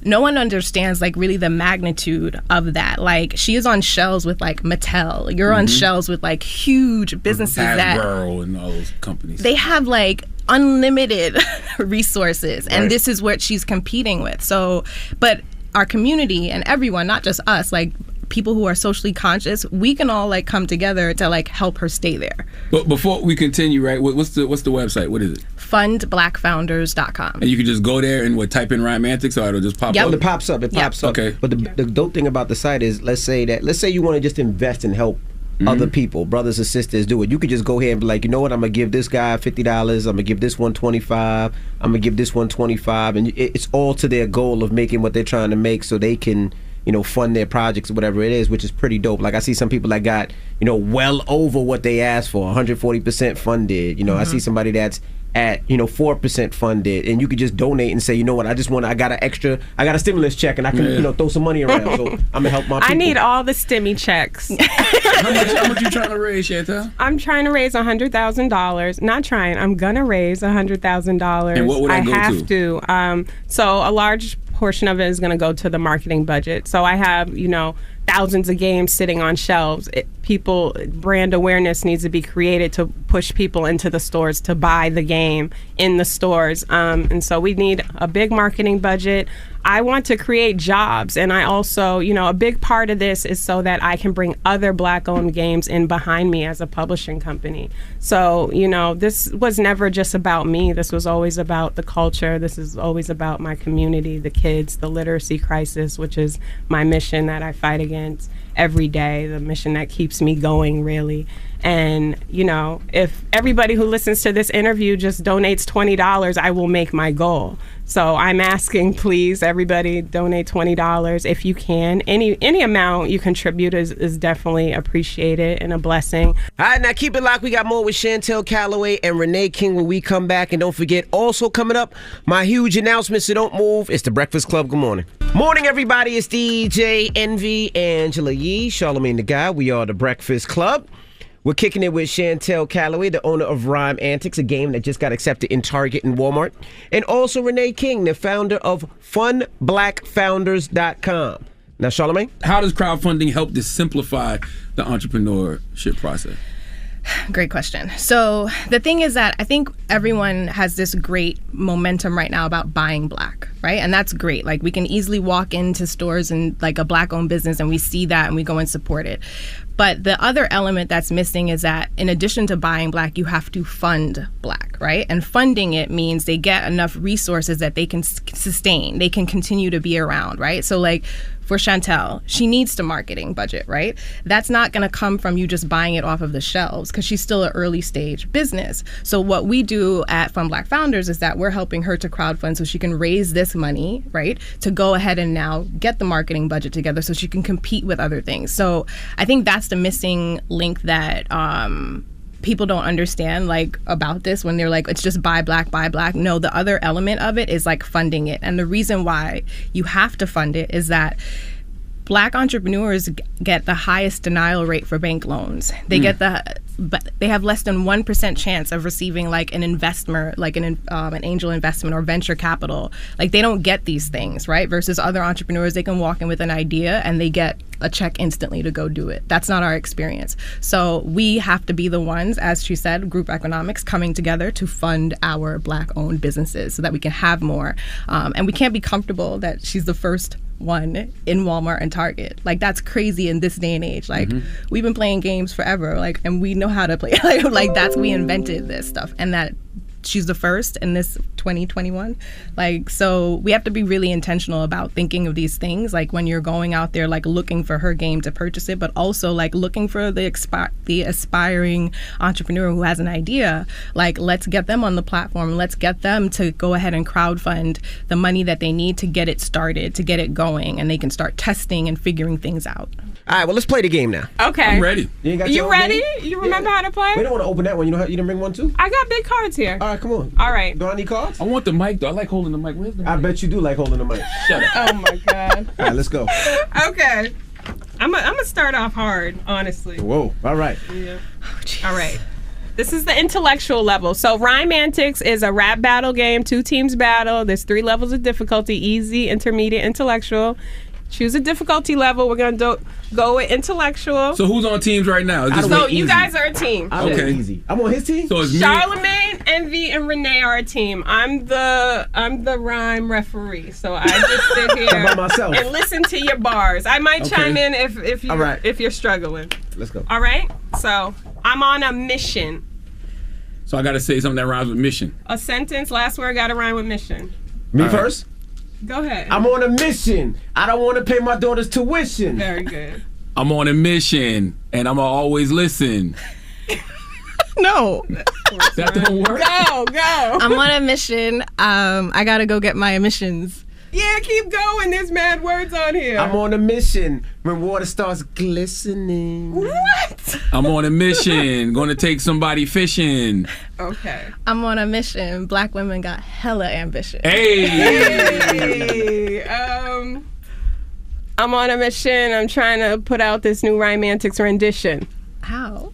no one understands like really the magnitude of that. Like she is on shelves with like Mattel. You're on shelves with like huge businesses Hasbro and all those companies. They have like unlimited resources, and this is what she's competing with. So, but our community and everyone, not just us, like people who are socially conscious, we can all like come together to like help her stay there. But before we continue, right? What's the website? What is it? Fundblackfounders.com. And you can just go there and type in Romantics, or it'll just pop up. It pops up. It pops up. Okay. But the dope thing about the site is, let's say you want to just invest and help other people, brothers and sisters, do it. You could just go ahead and be like, you know what? I'm gonna give this guy $50. I'm gonna give this one $25. I'm gonna give this one $25, and it's all to their goal of making what they're trying to make, so they can fund their projects or whatever it is, which is pretty dope. Like I see some people that got well over what they asked for, 140% funded. I see somebody that's at 4% funded, and you could just donate and say, you know what, I got a stimulus check, and I can throw some money around, so I'm gonna help my people. I need all the stimmy checks. How much you trying to raise, Chantelle? I'm trying to raise $100,000. Not trying. I'm gonna raise $100,000. And what would I go have to? So a large portion of it is going to go to the marketing budget. So I have, thousands of games sitting on shelves. Brand awareness needs to be created to push people into the stores to buy the game in the stores. And so we need a big marketing budget. I want to create jobs, and I also, a big part of this is so that I can bring other Black-owned games in behind me as a publishing company. So, this was never just about me. This was always about the culture. This is always about my community, the kids, the literacy crisis, which is my mission that I fight against every day, the mission that keeps me going, really. And, if everybody who listens to this interview just donates $20, I will make my goal. So I'm asking, please, everybody, donate $20 if you can. Any amount you contribute is definitely appreciated and a blessing. All right, now keep it locked. We got more with Chantelle, Callaway, and Renee King when we come back. And don't forget, also coming up, my huge announcement, so don't move. It's the Breakfast Club. Good morning. Morning, everybody. It's DJ Envy, Angela Yee, Charlamagne the Guy. We are the Breakfast Club. We're kicking it with Chantelle Callaway, the owner of Rhyme Antics, a game that just got accepted in Target and Walmart. And also Renee King, the founder of FunBlackFounders.com. Now, Charlamagne? How does crowdfunding help to simplify the entrepreneurship process? Great question. So the thing is that I think everyone has this great momentum right now about buying Black, right? And that's great. Like, we can easily walk into stores and like a Black-owned business and we see that and we go and support it. But the other element that's missing is that in addition to buying Black, you have to fund Black, right? And funding it means they get enough resources that they can sustain, they can continue to be around, right? So like for Chantelle, she needs the marketing budget, right? That's not going to come from you just buying it off of the shelves because she's still an early stage business. So what we do at Fun Black Founders is that we're helping her to crowdfund so she can raise this money, right? To go ahead and now get the marketing budget together so she can compete with other things. So I think that's the missing link that people don't understand, like, about this when they're like, it's just buy Black. No, the other element of it is like funding it. And the reason why you have to fund it is that Black entrepreneurs get the highest denial rate for bank loans. They but they have less than 1% chance of receiving like an investment, like an angel investment or venture capital. Like, they don't get these things, right? Versus other entrepreneurs, they can walk in with an idea and they get a check instantly to go do it. That's not our experience. So we have to be the ones, as she said, group economics, coming together to fund our Black-owned businesses so that we can have more. And we can't be comfortable that she's the first one in Walmart and Target. Like, that's crazy in this day and age. Like, we've been playing games forever, like, and we know how to play. Like we invented this stuff, and that she's the first in this 2021. Like, so we have to be really intentional about thinking of these things, like when you're going out there, like looking for her game to purchase it, but also like looking for the aspiring entrepreneur who has an idea. Like, let's get them on the platform. Let's get them to go ahead and crowdfund the money that they need to get it started, to get it going, and they can start testing and figuring things out. All right, well, let's play the game now. Okay. I'm ready. You ready? You remember how to play? We don't want to open that one. You know how you didn't bring one too? I got big cards here. All right, come on. All right. Do I need cards? I want the mic, though. I like holding the mic. Where's the mic? I bet you do like holding the mic. Shut up. Oh, my God. All right, let's go. Okay. I'm gonna start off hard, honestly. Whoa. All right. Yeah. All right. This is the intellectual level. So Rhyme Antics is a rap battle game. 2 teams battle. There's 3 levels of difficulty: easy, intermediate, intellectual. Choose a difficulty level. We're going to go with intellectual. So who's on teams right now? Is this So easy? you guys are a team. Okay. Easy. I'm on his team? So it's me. Charlamagne, Envy, and Renee are a team. I'm the rhyme referee. So I just sit here by myself and listen to your bars. I might chime in if you right. if you're struggling. Let's go. All right. So I'm on a mission. So I got to say something that rhymes with mission. A sentence. Last word got to rhyme with mission. Me first? Go ahead. I'm on a mission. I don't want to pay my daughter's tuition. Very good. I'm on a mission, and I'm going to always listen. No. That don't work? Go. I'm on a mission. I gotta go get my emissions. Yeah, keep going. There's mad words on here. I'm on a mission when water starts glistening. What? I'm on a mission. Going to take somebody fishing. Okay. I'm on a mission. Black women got hella ambition. Hey. I'm on a mission. I'm trying to put out this new Rhyme Antics rendition. How?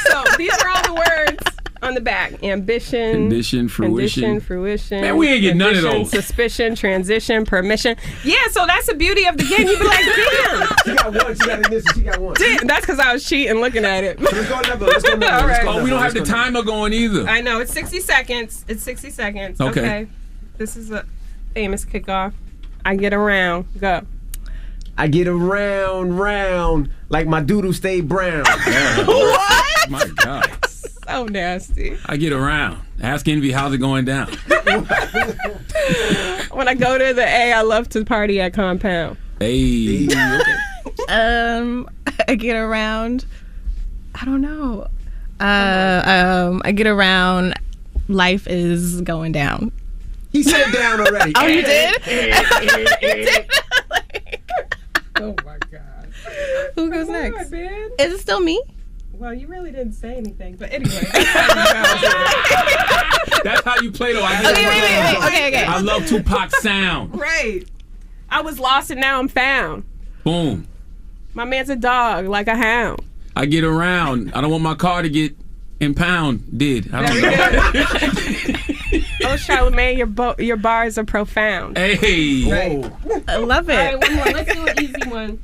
So these are all the words on the back. Ambition. Condition, fruition. Condition, fruition. Man, we ain't getting none of condition, those. Suspicion, transition, permission. Yeah, so that's the beauty of the game. You be like, damn. She got one. She got a miss. She got one. Damn, that's because I was cheating looking at it. Let's go another. Let's go another. All right. Oh, we don't have the timer going either. I know. It's 60 seconds. It's 60 seconds. Okay. This is a famous kickoff. I get around. Go. I get round, like my doodle stay brown. What? My God. So nasty. I get around. Ask Envy how's it going down. When I go to the A, I love to party at Compound. Hey. I get around. I don't know. I get around. Life is going down. He said down already. Oh, you did? Oh my God. Who goes next? On, man. Is it still me? Well, you really didn't say anything, but anyway. That's how you play though. Okay. I love Tupac's sound. Right. I was lost and now I'm found. Boom. My man's a dog, like a hound. I get around. I don't want my car to get impounded. I don't know. Oh, Charlamagne, your bars are profound. Hey. Right. I love it. All right, one more. Let's do an easy one.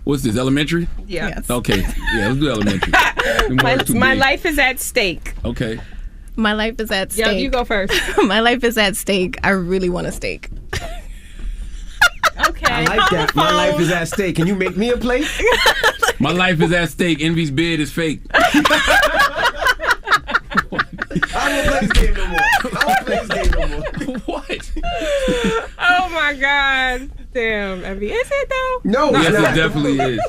What's this, elementary? Yeah. Yes. Okay. Yeah, let's do elementary. My life is at stake. Okay. My life is at stake. Yeah, you go first. My life is at stake. I really want a steak. Okay. I like that. My life is at stake. Can you make me a plate? My life is at stake. Envy's beard is fake. I don't play this game no more. What? Oh my God. Damn, Envy. Is it though? No. Yes, it definitely is.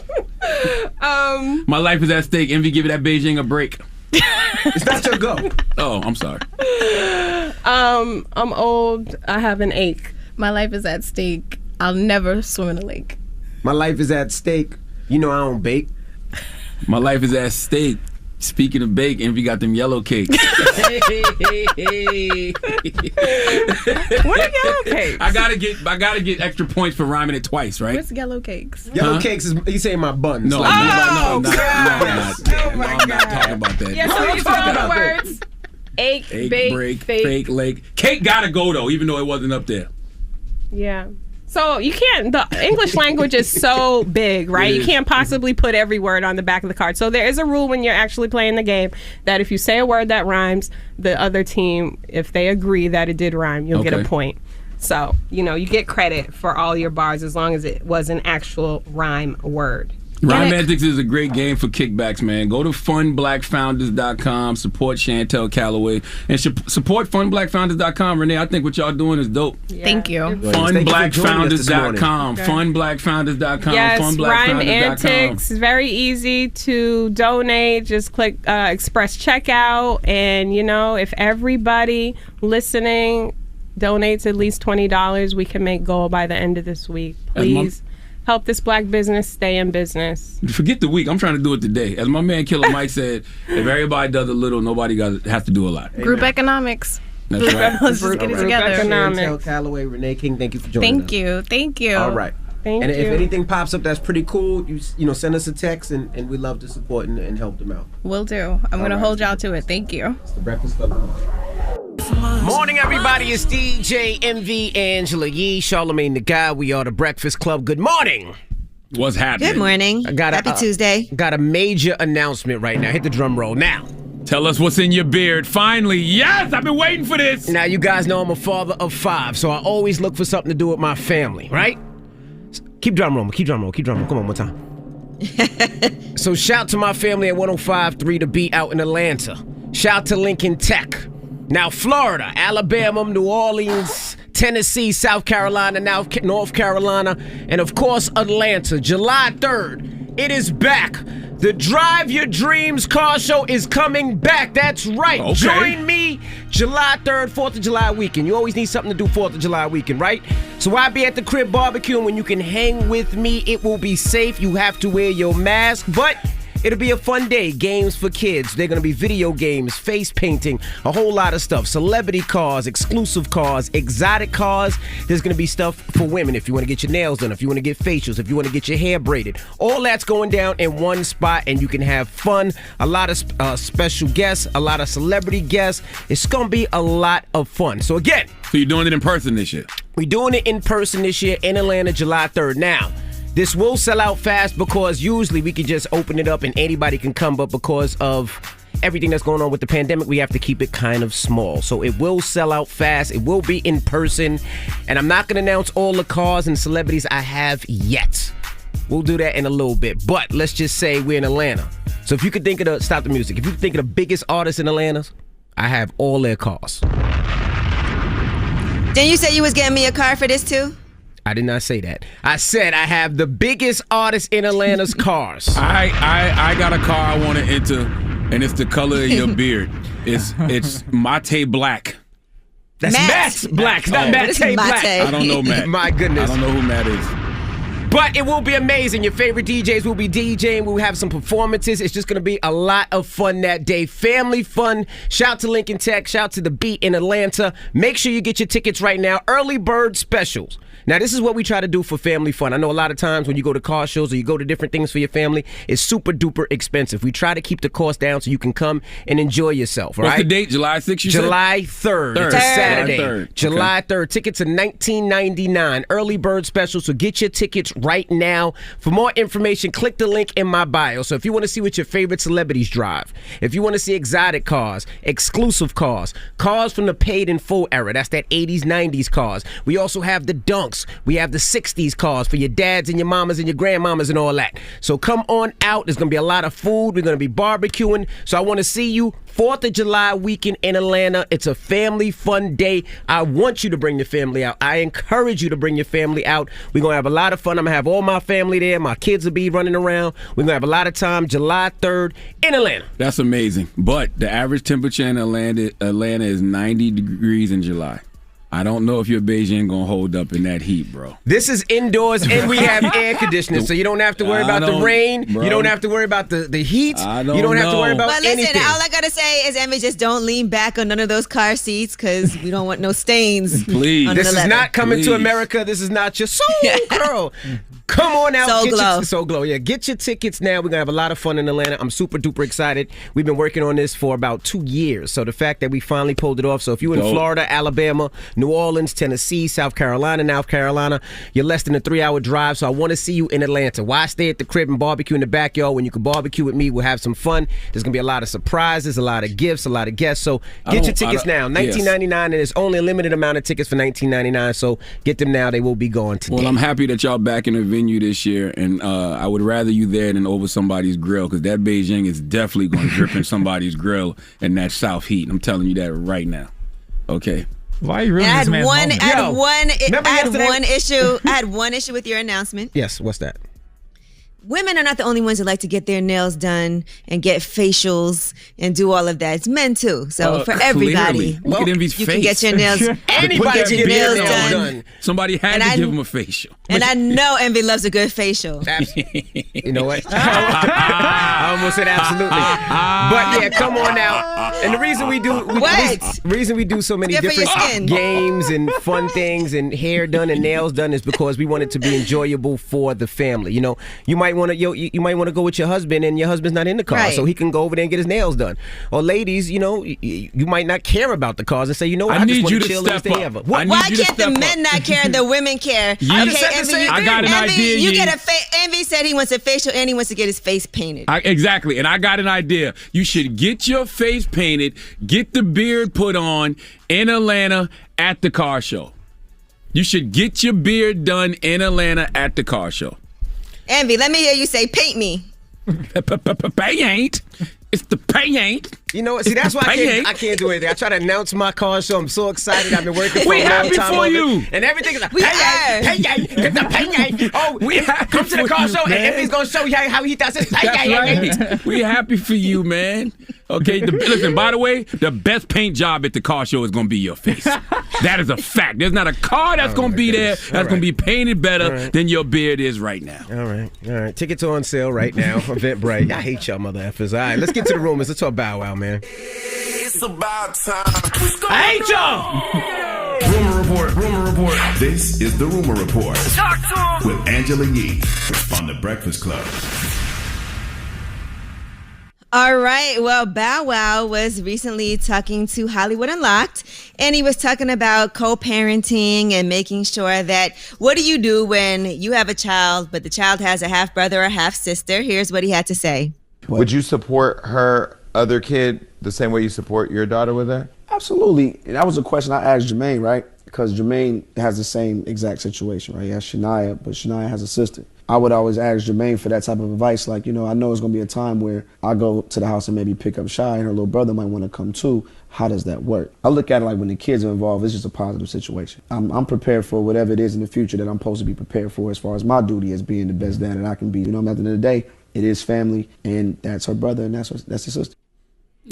My life is at stake. Envy, give it that Beijing a break. It's not your go. Oh, I'm sorry. I'm old. I have an ache. My life is at stake. I'll never swim in a lake. My life is at stake. You know I don't bake. My life is at stake. Speaking of bake, Envy got them yellow cakes. What are yellow cakes? I gotta get extra points for rhyming it twice, right? What's yellow cakes? Yellow cakes is you saying my buns. No, like, I'm not talking about that. Yeah, so these are all the words. Ache, bake, break, fake. fake, lake. Cake gotta go though, even though it wasn't up there. Yeah. So you can't, the English language is so big, right? You can't possibly put every word on the back of the card. So there is a rule when you're actually playing the game that if you say a word that rhymes, the other team, if they agree that it did rhyme, you'll get a point. So, you get credit for all your bars as long as it was an actual rhyme word. Rhyme Antics is a great game for kickbacks, man. Go to funblackfounders.com, support Chantelle, Callaway, and support funblackfounders.com. Renee, I think what y'all doing is dope. Yeah. Thank you. Funblackfounders.com, funblackfounders.com, yes, funblackfounders.com. Rhyme Antics is very easy to donate. Just click Express Checkout, and if everybody listening donates at least $20, we can make goal by the end of this week. Please. Help this black business stay in business. Forget the week. I'm trying to do it today. As my man Killer Mike said, if everybody does a little, nobody has to do a lot. Group economics. That's right. Let's just get it together. Chantelle, Callaway, Renee King, thank you for joining us. Thank you. All right. Thank you. you. If anything pops up that's pretty cool, you send us a text, and we love to support and help them out. Will do. I'm going to hold y'all to it. Thank you. It's the Breakfast Club. Morning, everybody. It's DJ MV, Angela Yee, Charlamagne the Guy. We are the Breakfast Club. Good morning. What's happening? Good morning. Happy Tuesday. Got a major announcement right now. Hit the drum roll now. Tell us what's in your beard. Finally. Yes, I've been waiting for this. Now, you guys know I'm a father of 5, so I always look for something to do with my family, right? Keep drum roll. Come on, one time. So shout to my family at 105.3 The Beat out in Atlanta. Shout to Lincoln Tech. Now, Florida, Alabama, New Orleans, Tennessee, South Carolina, now North Carolina, and of course, Atlanta. July 3rd, it is back. The Drive Your Dreams car show is coming back. That's right. Okay. Join me July 3rd, 4th of July weekend. You always need something to do 4th of July weekend, right? So I'll be at the crib barbecue, and when you can hang with me, it will be safe. You have to wear your mask, but It'll be a fun day. Games for kids. They're going to be video games, face painting, a whole lot of stuff. Celebrity cars, exclusive cars, exotic cars. There's going to be stuff for women if you want to get your nails done, if you want to get facials, if you want to get your hair braided. All that's going down in one spot, and you can have fun. A lot of special guests, a lot of celebrity guests. It's going to be a lot of fun. So again. So you're doing it in person this year? We're doing it in person this year in Atlanta, July 3rd. Now, this will sell out fast because usually we can just open it up and anybody can come, but because of everything that's going on with the pandemic, we have to keep it kind of small. So it will sell out fast. It will be in person. And I'm not going to announce all the cars and celebrities I have yet. We'll do that in a little bit. But let's just say we're in Atlanta. So if you could think of stop the music. If you could think of the biggest artists in Atlanta, I have all their cars. Then you said you was getting me a car for this too? I did not say that. I said I have the biggest artists in Atlanta's cars. I got a car I want to enter, and it's the color of your beard. It's Mate Black. That's Matt's Black. It's not Mate Black. I don't know Matt. My goodness. I don't know who Matt is. But it will be amazing. Your favorite DJs will be DJing. We'll have some performances. It's just going to be a lot of fun that day. Family fun. Shout to Lincoln Tech. Shout to The Beat in Atlanta. Make sure you get your tickets right now. Early bird specials. Now, this is what we try to do for family fun. I know a lot of times when you go to car shows or you go to different things for your family, it's super duper expensive. We try to keep the cost down so you can come and enjoy yourself. What's right? the date? July 6th, you July said? 3rd. It's a Saturday. July 3rd. Tickets are $19.99. Early bird special, so get your tickets right now. For more information, click the link in my bio. So if you want to see what your favorite celebrities drive, if you want to see exotic cars, exclusive cars, cars from the paid in full era, that's that 80s, 90s cars. We also have the Dunks. We have the 60s cars for your dads and your mamas and your grandmamas and all that. So come on out. There's going to be a lot of food. We're going to be barbecuing. So I want to see you 4th of July weekend in Atlanta. It's a family fun day. I want you to bring your family out. I encourage you to bring your family out. We're going to have a lot of fun. I'm going to have all my family there. My kids will be running around. We're going to have a lot of time July 3rd in Atlanta. That's amazing. But the average temperature in Atlanta is 90 degrees in July. I don't know if your Beijing gonna hold up in that heat, bro. This is indoors, and we have air conditioning, so you don't have to worry about the rain. Bro. You don't have to worry about the heat. You don't have to worry about anything. But listen, all I gotta say is, Emmy, just don't lean back on none of those car seats because we don't want no stains. Please. This is not coming to America. This is not your soul, girl. Come on out. So Glow. Yeah, get your tickets now. We're going to have a lot of fun in Atlanta. I'm super duper excited. We've been working on this for about 2 years. So the fact that we finally pulled it off. So if you're in Florida, Alabama, New Orleans, Tennessee, South Carolina, North Carolina, you're less than a 3-hour drive. So I want to see you in Atlanta. Why stay at the crib and barbecue in the backyard when you can barbecue with me? We'll have some fun. There's going to be a lot of surprises, a lot of gifts, a lot of guests. So get your tickets now. $19.99, and there's only a limited amount of tickets for $19.99. So get them now. They will be gone today. Well, I'm happy that y'all back in the venue this year. And I would rather you there than over somebody's grill, because that Beijing is definitely going to drip in somebody's grill in that South heat. I'm telling you that right now. Okay. Why are you ruining this man's moment? I had one issue with your announcement. Yes, what's that? Women are not the only ones who like to get their nails done and get facials and do all of that. It's men too. So for everybody, look at Envy's you face. can get your nails. Anybody get your nails done. Somebody had to give him a facial. And I know Envy loves a good facial. You know what? I almost said absolutely. But yeah, come on out. And the reason we do so many different games and fun things and hair done and nails done is because we want it to be enjoyable for the family. You know, you might want to go with your husband and your husband's not in the car, so he can go over there and get his nails done. Or ladies, you know, you might not care about the cars and say, you know what, I just want to chill and stay ever. Why can't the men not care and the women care? Okay, I got an idea. You get Envy said he wants a facial and he wants to get his face painted. Exactly, and I got an idea. You should get your face painted, get the beard put on in Atlanta at the car show. You should get your beard done in Atlanta at the car show. Envy, let me hear you say, paint me. Paint. It's the paint. You know what? See, that's why I can't do anything. I try to announce my car show. I'm so excited. I've been working for a long time. We happy for you. And everything is like, hey, get the pay. Oh, come to the car show, and everything's going to show you how he does it. That's right. We happy for you, man. Okay, listen, by the way, the best paint job at the car show is going to be your face. That is a fact. There's not a car that's going to be there that's going to be painted better than your beard is right now. All right. Tickets are on sale right now. Eventbrite. I hate y'all mother effers. All right, let's get to the rumors. Let's talk Bow Wow, man. It's about time. I hate y'all. Rumor report. This is the Rumor Report with Angela Yee on The Breakfast Club. All right. Well, Bow Wow was recently talking to Hollywood Unlocked, and he was talking about co-parenting and making sure that what do you do when you have a child, but the child has a half brother or half sister? Here's what he had to say. Would you support her other kid the same way you support your daughter with that? Absolutely. And that was a question I asked Jermaine, right? Because Jermaine has the same exact situation, right? He has Shania, but Shania has a sister. I would always ask Jermaine for that type of advice. Like, I know it's going to be a time where I go to the house and maybe pick up Shy and her little brother might want to come too. How does that work? I look at it like when the kids are involved, it's just a positive situation. I'm prepared for whatever it is in the future that I'm supposed to be prepared for as far as my duty as being the best dad that I can be. At the end of the day, it is family, and that's her brother, and that's her sister.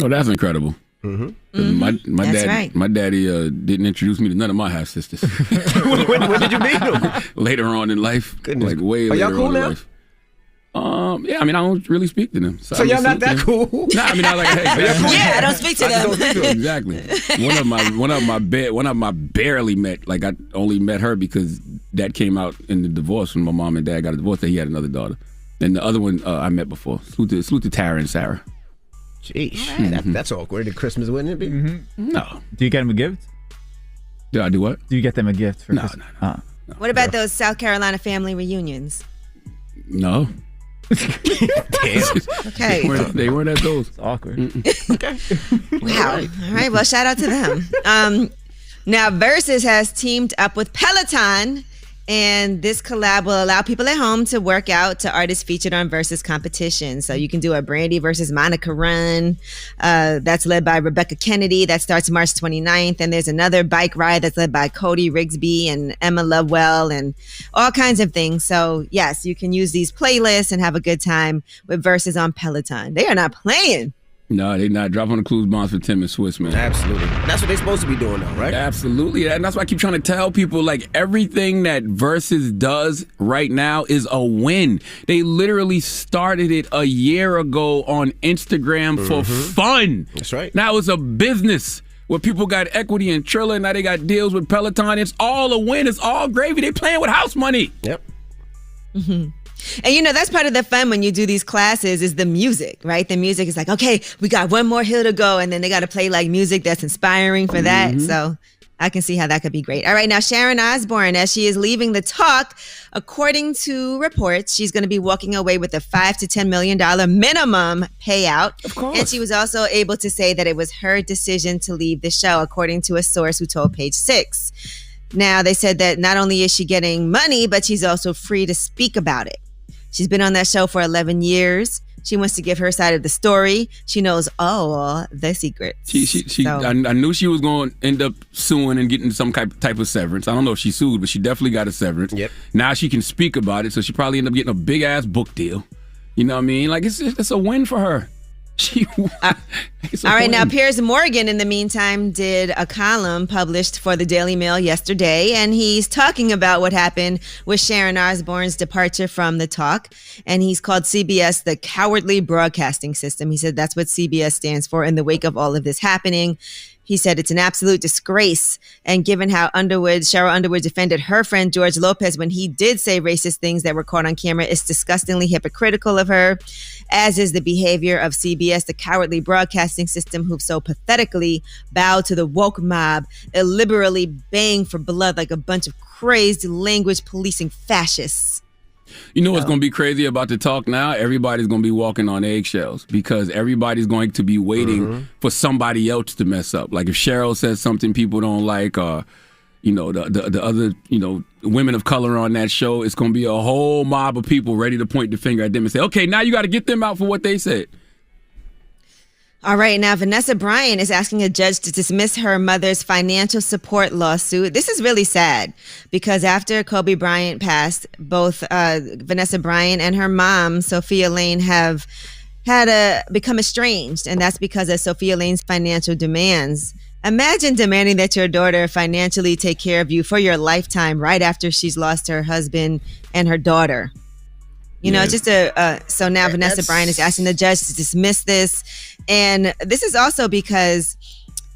Oh, that's incredible. Mm-hmm. My daddy didn't introduce me to none of my half sisters. when did you meet them? Later on in life. Goodness. Like way Are y'all later cool on now? in life. Yeah, I mean, I don't really speak to them. So y'all not that cool? Nah, I mean, I like, hey, cool? Yeah, I don't speak to them. Exactly. One of my barely met. Like, I only met her because that came out in the divorce when my mom and dad got a divorce. That he had another daughter, and the other one I met before. Salute to Tara and Sarah. Jeez, that's awkward at Christmas, wouldn't it be? No. Do you get them a gift? Do I do what? Do you get them a gift for No, Christmas? no. What about those South Carolina family reunions? No. Damn. Okay. They weren't at those. It's awkward. Okay. Wow. All right. Well, shout out to them. Now, Versus has teamed up with Peloton, and this collab will allow people at home to work out to artists featured on Versus competition. So you can do a Brandy versus Monica run. That's led by Rebecca Kennedy. That starts March 29th. And there's another bike ride that's led by Cody Rigsby and Emma Lovewell and all kinds of things. So yes, you can use these playlists and have a good time with Versus on Peloton. They are not playing. No, they not dropping the clues bombs for Tim and Swiss, man. Absolutely. That's what they're supposed to be doing, though, right? Absolutely. And that's why I keep trying to tell people, like, everything that Versus does right now is a win. They literally started it a year ago on Instagram for fun. That's right. Now it's a business where people got equity in Triller. Now they got deals with Peloton. It's all a win. It's all gravy. They playing with house money. Yep. Mm-hmm. And that's part of the fun when you do these classes is the music, right? The music is like, okay, we got one more hill to go. And then they got to play like music that's inspiring for that. So I can see how that could be great. All right. Now, Sharon Osbourne, as she is leaving the talk, according to reports, she's going to be walking away with a $5 to $10 million minimum payout. Of course. And she was also able to say that it was her decision to leave the show, according to a source who told Page Six. Now, they said that not only is she getting money, but she's also free to speak about it. She's been on that show for 11 years. She wants to give her side of the story. She knows all the secrets. I knew she was going to end up suing and getting some type of severance. I don't know if she sued, but she definitely got a severance. Yep. Now she can speak about it, so she probably end up getting a big-ass book deal. You know what I mean? Like, it's a win for her. All right, now Piers Morgan, in the meantime, did a column published for the Daily Mail yesterday, and he's talking about what happened with Sharon Osbourne's departure from the talk, and he's called CBS the cowardly broadcasting system. He said that's what CBS stands for in the wake of all of this happening. He said it's an absolute disgrace. And given how Cheryl Underwood defended her friend George Lopez when he did say racist things that were caught on camera, it's disgustingly hypocritical of her, as is the behavior of CBS, the cowardly broadcasting system who so pathetically bowed to the woke mob, illiberally baying for blood like a bunch of crazed language policing fascists. You know what's going to be crazy about the talk now? Everybody's going to be walking on eggshells because everybody's going to be waiting for somebody else to mess up. Like if Cheryl says something people don't like, or the other women of color on that show, it's going to be a whole mob of people ready to point the finger at them and say, okay, now you got to get them out for what they said. All right, now Vanessa Bryant is asking a judge to dismiss her mother's financial support lawsuit. This is really sad because after Kobe Bryant passed, both Vanessa Bryant and her mom, Sophia Lane, have become estranged, and that's because of Sophia Lane's financial demands. Imagine demanding that your daughter financially take care of you for your lifetime right after she's lost her husband and her daughter. You know, so now Vanessa Bryant is asking the judge to dismiss this. And this is also because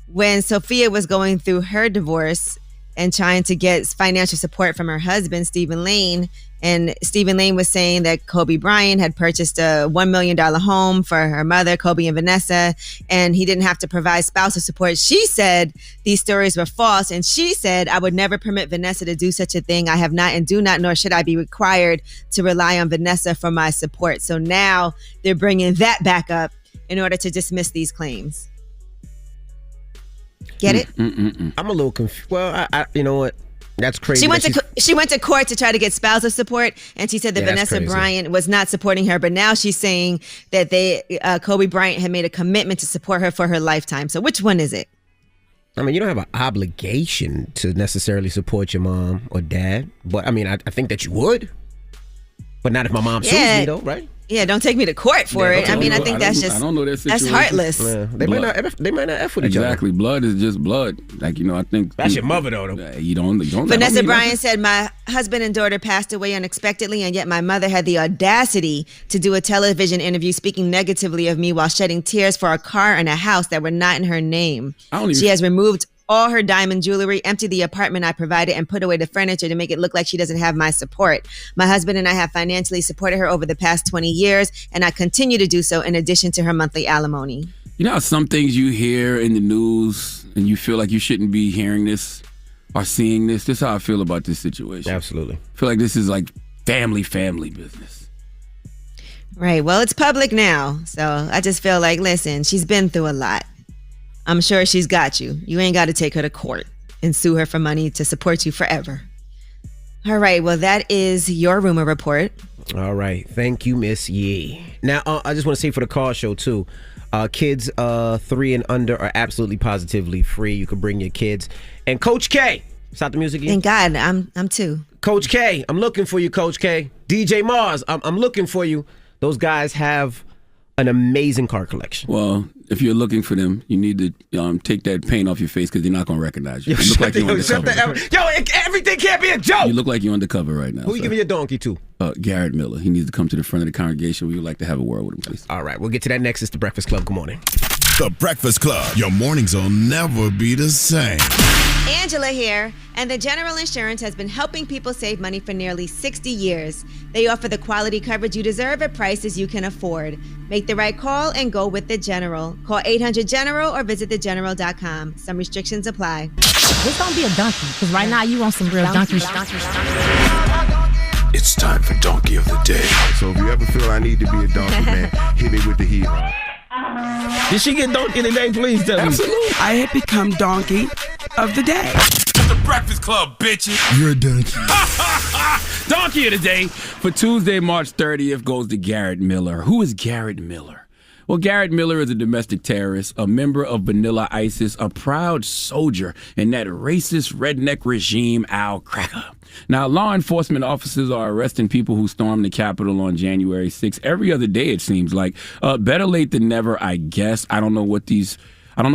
when Sophia was going through her divorce and trying to get financial support from her husband, Stephen Lane, and Stephen Lane was saying that Kobe Bryant had purchased a $1 million home for her mother, Kobe and Vanessa, and he didn't have to provide spousal support. She said these stories were false, and she said, I would never permit Vanessa to do such a thing. I have not and do not, nor should I be required to rely on Vanessa for my support. So now they're bringing that back up in order to dismiss these claims. Get it? I'm a little confused. Well, I you know what? That's crazy. She went to court to try to get spousal support, and she said that Vanessa Bryant was not supporting her. But now she's saying that Kobe Bryant had made a commitment to support her for her lifetime. So which one is it? I mean, you don't have an obligation to necessarily support your mom or dad, but I mean, I think that you would. But not if my mom sues me, though, right? Yeah, don't take me to court for it. I mean, I think that's just, I don't know that situation. that's heartless. Yeah, they might not F with each other. Exactly. Blood is just blood. Like, you know, I think that's your mother, though. You don't. Vanessa Bryant said, my husband and daughter passed away unexpectedly, and yet my mother had the audacity to do a television interview speaking negatively of me while shedding tears for a car and a house that were not in her name. She has removed all her diamond jewelry, emptied the apartment I provided, and put away the furniture to make it look like she doesn't have my support. My husband and I have financially supported her over the past 20 years, and I continue to do so in addition to her monthly alimony. You know how some things you hear in the news and you feel like you shouldn't be hearing this or seeing this? This is how I feel about this situation. Absolutely. I feel like this is like family business. Right. Well, it's public now, so I just feel like, listen, she's been through a lot. I'm sure she's got you. You ain't got to take her to court and sue her for money to support you forever. All right. Well, that is your rumor report. All right. Thank you, Miss Yee. Now, I just want to say for the car show, too, kids 3 and under are absolutely positively free. You can bring your kids. And Coach K. Stop the music again. Thank God. I'm too. Coach K. I'm looking for you, Coach K. DJ Mars. I'm looking for you. Those guys have an amazing car collection. Well, if you're looking for them, you need to take that paint off your face because they're not going to recognize you. You look like you're undercover. Everything can't be a joke. You look like you're undercover right now. Who you giving your donkey to? Garrett Miller. He needs to come to the front of the congregation. We would like to have a word with him, please. All right, we'll get to that next. It's The Breakfast Club. Good morning. The Breakfast Club. Your mornings will never be the same. Angela here, and the General Insurance has been helping people save money for nearly 60 years. They offer the quality coverage you deserve at prices you can afford. Make the right call and go with the General. Call 800-GENERAL or visit thegeneral.com. Some restrictions apply. This don't be a donkey, because right now you want some real donkey. It's time for Donkey of the Day. So if you ever feel I need to be a donkey, man, hit me with the heat. Did she get donkey today? Please tell me. Absolutely. I had become donkey of the day. The Breakfast Club, bitches. You're a donkey. Donkey of the day for Tuesday, March 30th goes to Garrett Miller. Who is Garrett Miller? Well, Garrett Miller is a domestic terrorist, a member of Vanilla ISIS, a proud soldier in that racist redneck regime, Al-Qaeda. Now, law enforcement officers are arresting people who stormed the Capitol on January 6th every other day, it seems like. Better late than never, I guess. I don't know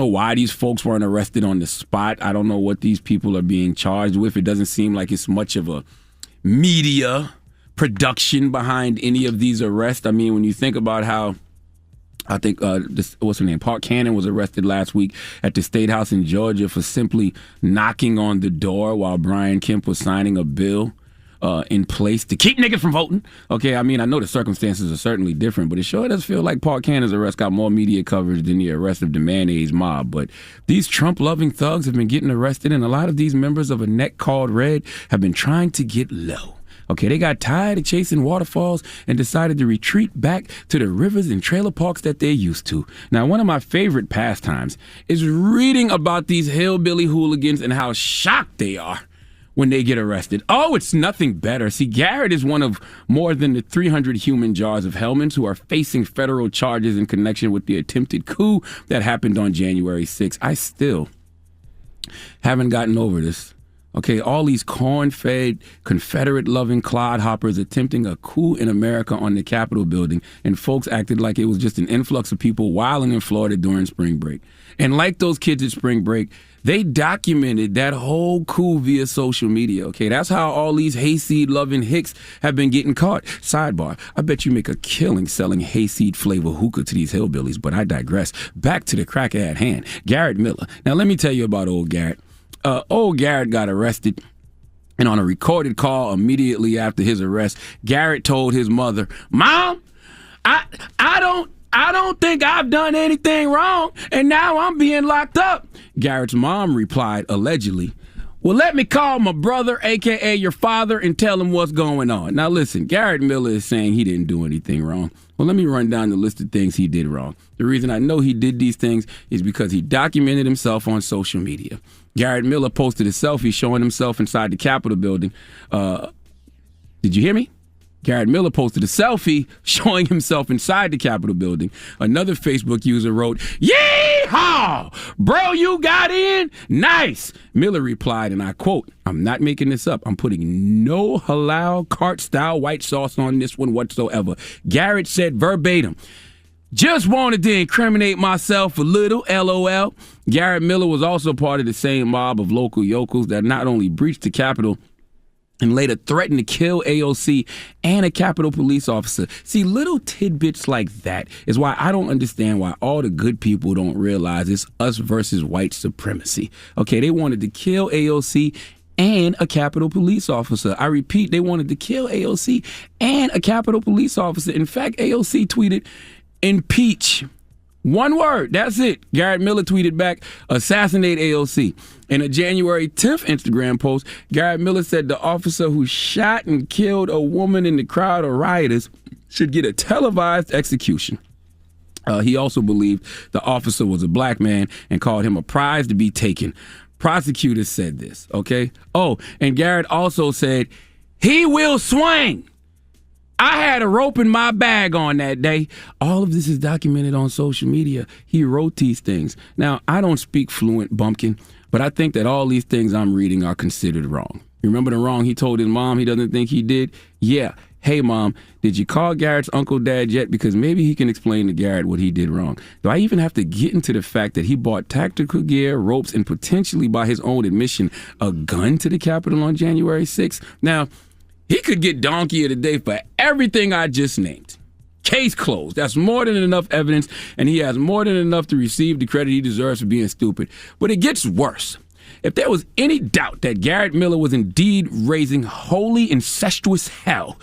why these folks weren't arrested on the spot. I don't know what these people are being charged with. It doesn't seem like it's much of a media production behind any of these arrests. I mean, when you think about how I think, what's her name? Park Cannon was arrested last week at the State House in Georgia for simply knocking on the door while Brian Kemp was signing a bill in place to keep niggas from voting. Okay, I mean, I know the circumstances are certainly different, but it sure does feel like Park Cannon's arrest got more media coverage than the arrest of the mayonnaise mob. But these Trump-loving thugs have been getting arrested, and a lot of these members of a neck called Red have been trying to get low. Okay, they got tired of chasing waterfalls and decided to retreat back to the rivers and trailer parks that they're used to. Now, one of my favorite pastimes is reading about these hillbilly hooligans and how shocked they are when they get arrested. Oh, it's nothing better. See, Garrett is one of more than the 300 human jars of Hellmans who are facing federal charges in connection with the attempted coup that happened on January 6th. I still haven't gotten over this. Okay, all these corn-fed, Confederate-loving clodhoppers attempting a coup in America on the Capitol building, and folks acted like it was just an influx of people wilding in Florida during spring break. And like those kids at spring break, they documented that whole coup via social media, okay? That's how all these hayseed-loving hicks have been getting caught. Sidebar, I bet you make a killing selling hayseed flavor hookah to these hillbillies, but I digress. Back to the cracker at hand, Garrett Miller. Now, let me tell you about old Garrett. Old Garrett got arrested, and on a recorded call immediately after his arrest, Garrett told his mother, "Mom, I don't think I've done anything wrong, and now I'm being locked up." Garrett's mom replied, allegedly, "Well, let me call my brother, a.k.a. your father, and tell him what's going on." Now, listen, Garrett Miller is saying he didn't do anything wrong. Well, let me run down the list of things he did wrong. The reason I know he did these things is because he documented himself on social media. Garrett Miller posted a selfie showing himself inside the Capitol building. Did you hear me? Garrett Miller posted a selfie showing himself inside the Capitol building. Another Facebook user wrote, "Yeehaw! Bro, you got in? Nice!" Miller replied, and I quote, "I'm not making this up. I'm putting no halal cart-style white sauce on this one whatsoever." Garrett said verbatim, "Just wanted to incriminate myself a little, LOL." Garrett Miller was also part of the same mob of local yokels that not only breached the Capitol and later threatened to kill AOC and a Capitol police officer. See, little tidbits like that is why I don't understand why all the good people don't realize it's us versus white supremacy. Okay, they wanted to kill AOC and a Capitol police officer. I repeat, they wanted to kill AOC and a Capitol police officer. In fact, AOC tweeted, "Impeach." One word, that's it. Garrett Miller tweeted back, "Assassinate AOC." In a January 10th Instagram post, Garrett Miller said the officer who shot and killed a woman in the crowd of rioters should get a televised execution. He also believed the officer was a black man and called him a prize to be taken. Prosecutors said this, okay? Oh, and Garrett also said, "He will swing. I had a rope in my bag on that day." All of this is documented on social media. He wrote these things. Now, I don't speak fluent bumpkin, but I think that all these things I'm reading are considered wrong. Remember the wrong he told his mom he doesn't think he did? Yeah. Hey, Mom, did you call Garrett's Uncle Dad yet? Because maybe he can explain to Garrett what he did wrong. Do I even have to get into the fact that he bought tactical gear, ropes, and potentially, by his own admission, a gun to the Capitol on January 6th? Now, he could get donkey of the day for everything I just named. Case closed. That's more than enough evidence, and he has more than enough to receive the credit he deserves for being stupid. But it gets worse. If there was any doubt that Garrett Miller was indeed raising holy incestuous hell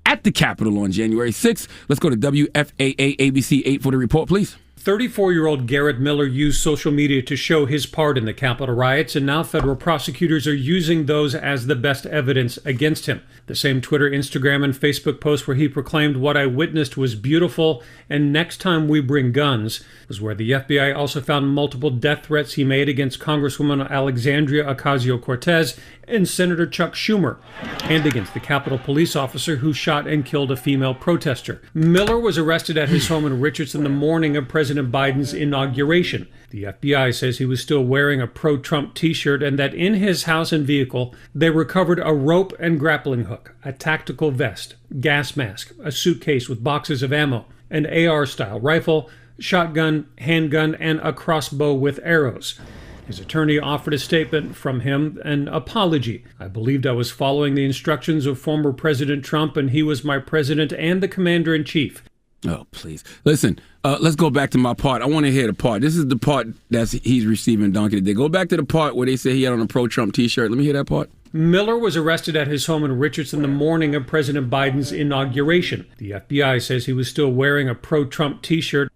at the Capitol on January 6th, let's go to WFAA ABC 8 for the report, please. 34-year-old Garrett Miller used social media to show his part in the Capitol riots, and now federal prosecutors are using those as the best evidence against him. The same Twitter, Instagram, and Facebook post where he proclaimed, "What I witnessed was beautiful, and next time we bring guns," was where the FBI also found multiple death threats he made against Congresswoman Alexandria Ocasio-Cortez and Senator Chuck Schumer, and against the Capitol police officer who shot and killed a female protester. Miller was arrested at his home in Richardson the morning of President Biden's inauguration. The FBI says he was still wearing a pro-Trump t-shirt and that in his house and vehicle, they recovered a rope and grappling hook, a tactical vest, gas mask, a suitcase with boxes of ammo, an AR-style rifle, shotgun, handgun, and a crossbow with arrows. His attorney offered a statement from him, an apology. "I believed I was following the instructions of former President Trump, and he was my president and the commander-in-chief." Oh, please. Listen, let's go back to my part. I want to hear the part. This is the part that he's receiving donkey today. Go back to the part where they say he had on a pro-Trump t-shirt. Let me hear that part. Miller was arrested at his home in Richardson the morning of President Biden's inauguration. The FBI says he was still wearing a pro-Trump t-shirt.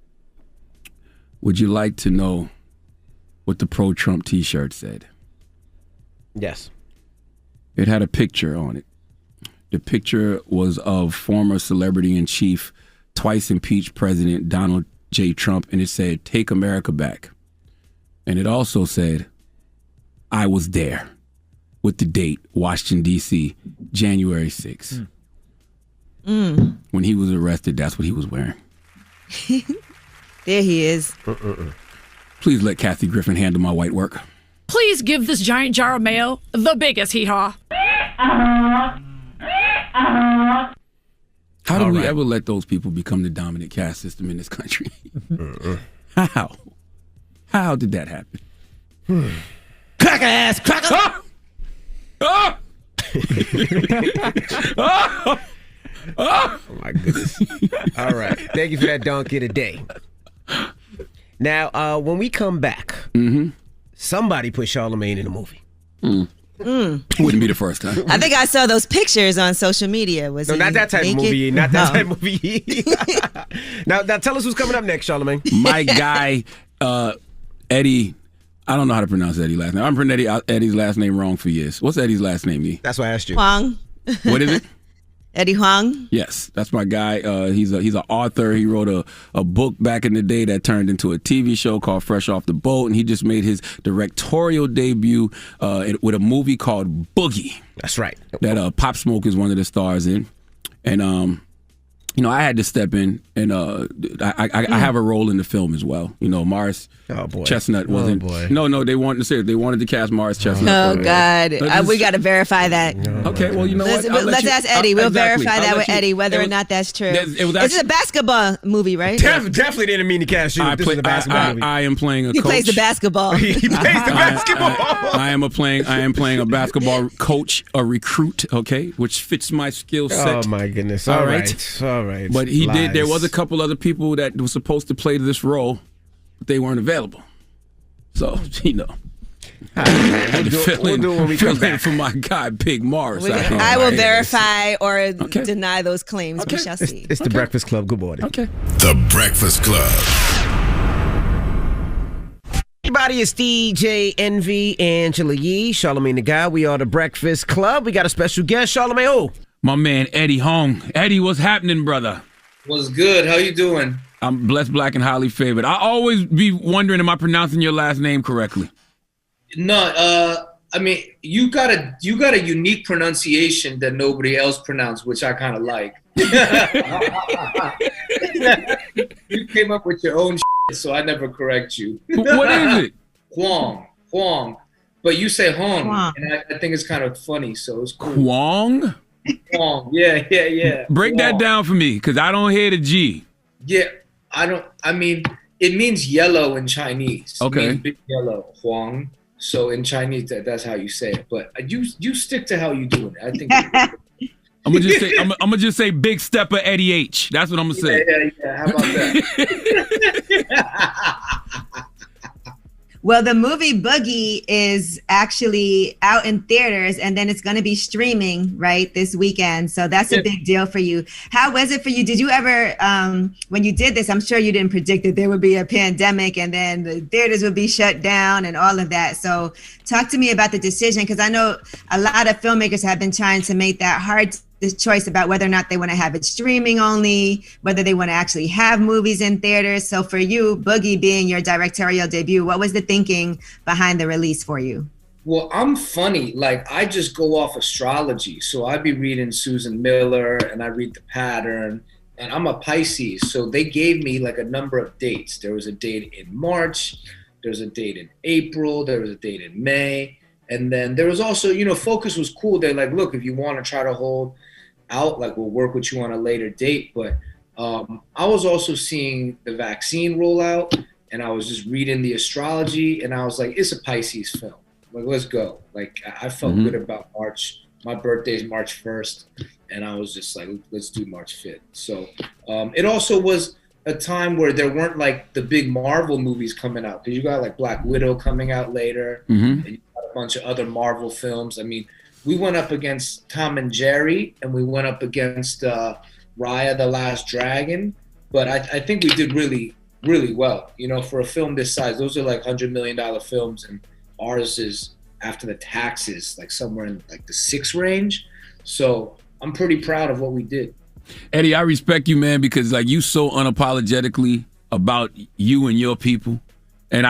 Would you like to know what the pro-Trump t-shirt said? Yes. It had a picture on it. The picture was of former celebrity-in-chief, twice impeached President Donald J. Trump, and it said, "Take America Back." And it also said, "I was there," with the date, Washington, D.C., January 6th. When he was arrested, that's what he was wearing. There he is. Please let Kathy Griffin handle my white work. Please give this giant jar of mayo the biggest hee-haw. How do we ever let those people become the dominant caste system in this country? How? How did that happen? Cracker ass, cracker. Oh! Oh my goodness. All right. Thank you for that donkey today. Now, when we come back, somebody put Charlamagne in the movie. Wouldn't be the first time. I think I saw those pictures on social media. Was No, he not that type naked? of movie. Not that type of movie. now, tell us who's coming up next, Charlamagne. My guy, Eddie. I don't know how to pronounce Eddie's last name. I'm pronouncing Eddie's last name wrong for years. What's Eddie's last name, E? That's why I asked you. Huang. What is it? Eddie Huang. Yes, that's my guy. He's an author. He wrote a book back in the day that turned into a TV show called Fresh Off the Boat, and he just made his directorial debut with a movie called Boogie. That's right. That Pop Smoke is one of the stars in, and I had to step in, and I have a role in the film as well. Morris Chestnut wasn't. Oh boy. No, they wanted to cast Morris Chestnut. Oh God, we got to verify that. Okay, well, you know what? Let's ask Eddie. We'll verify that with Eddie whether or not that's true. This is a basketball movie, right? Definitely didn't mean to cast you. This is a basketball movie. I am playing a coach. He plays the basketball. He plays the basketball. I am playing a basketball coach, a recruit. Okay, which fits my skill set. Oh my goodness! All right. But he did. There was a couple other people that were supposed to play this role, but they weren't available. So I had to fill in for my guy Big Morris. I will verify or deny those claims. We shall see. It's the Breakfast Club. Good morning. Okay. The Breakfast Club. Everybody, it's DJ Envy, Angela Yee, Charlamagne the Guy. We are the Breakfast Club. We got a special guest, Charlamagne. Oh, my man Eddie Huang. Eddie, what's happening, brother? What's good? How you doing? I'm blessed, black, and highly favored. I always be wondering, am I pronouncing your last name correctly? No, I mean you got a unique pronunciation that nobody else pronounced, which I kind of like. You came up with your own shit, so I never correct you. What is it? Huang. But you say Hong, and I think it's kind of funny, so it's cool. Huang? Huang. Yeah. Break Huang. that down for me, because I don't hear the G. Yeah, I mean, it means yellow in Chinese. Okay. It means big yellow, Huang. So in Chinese, that's how you say it. But you stick to how you doing it. I think. I'm gonna just say Big Stepper Eddie H. That's what I'm gonna say. Yeah. How about that? Well, the movie Boogie is actually out in theaters, and then it's going to be streaming right this weekend. So that's a big deal for you. How was it for you? Did you ever, when you did this, I'm sure you didn't predict that there would be a pandemic and then the theaters would be shut down and all of that. So talk to me about the decision, because I know a lot of filmmakers have been trying to make that hard choice about whether or not they want to have it streaming only, whether they want to actually have movies in theaters. So for you, Boogie being your directorial debut, what was the thinking behind the release for you? Well, I'm funny. Like, I just go off astrology. So I'd be reading Susan Miller and I read The Pattern, and I'm a Pisces. So they gave me like a number of dates. There was a date in March, there was a date in April, there was a date in May. And then there was also, Focus was cool. They're like, look, if you want to try to hold out, like, we'll work with you on a later date. But I was also seeing the vaccine roll out, and I was just reading the astrology, and I was like, it's a Pisces film. Like, let's go. Like, I felt good about March. My birthday's March 1st, and I was just like, let's do March 5th. So it also was a time where there weren't like the big Marvel movies coming out, because you got like Black Widow coming out later, and you got a bunch of other Marvel films. I mean, we went up against Tom and Jerry, and we went up against Raya the Last Dragon, but I think we did really, really well. For a film this size, those are like $100 million films, and ours is, after the taxes, like somewhere in like the 6 range. So I'm pretty proud of what we did. Eddie, I respect you, man, because like you so unapologetically about you and your people, and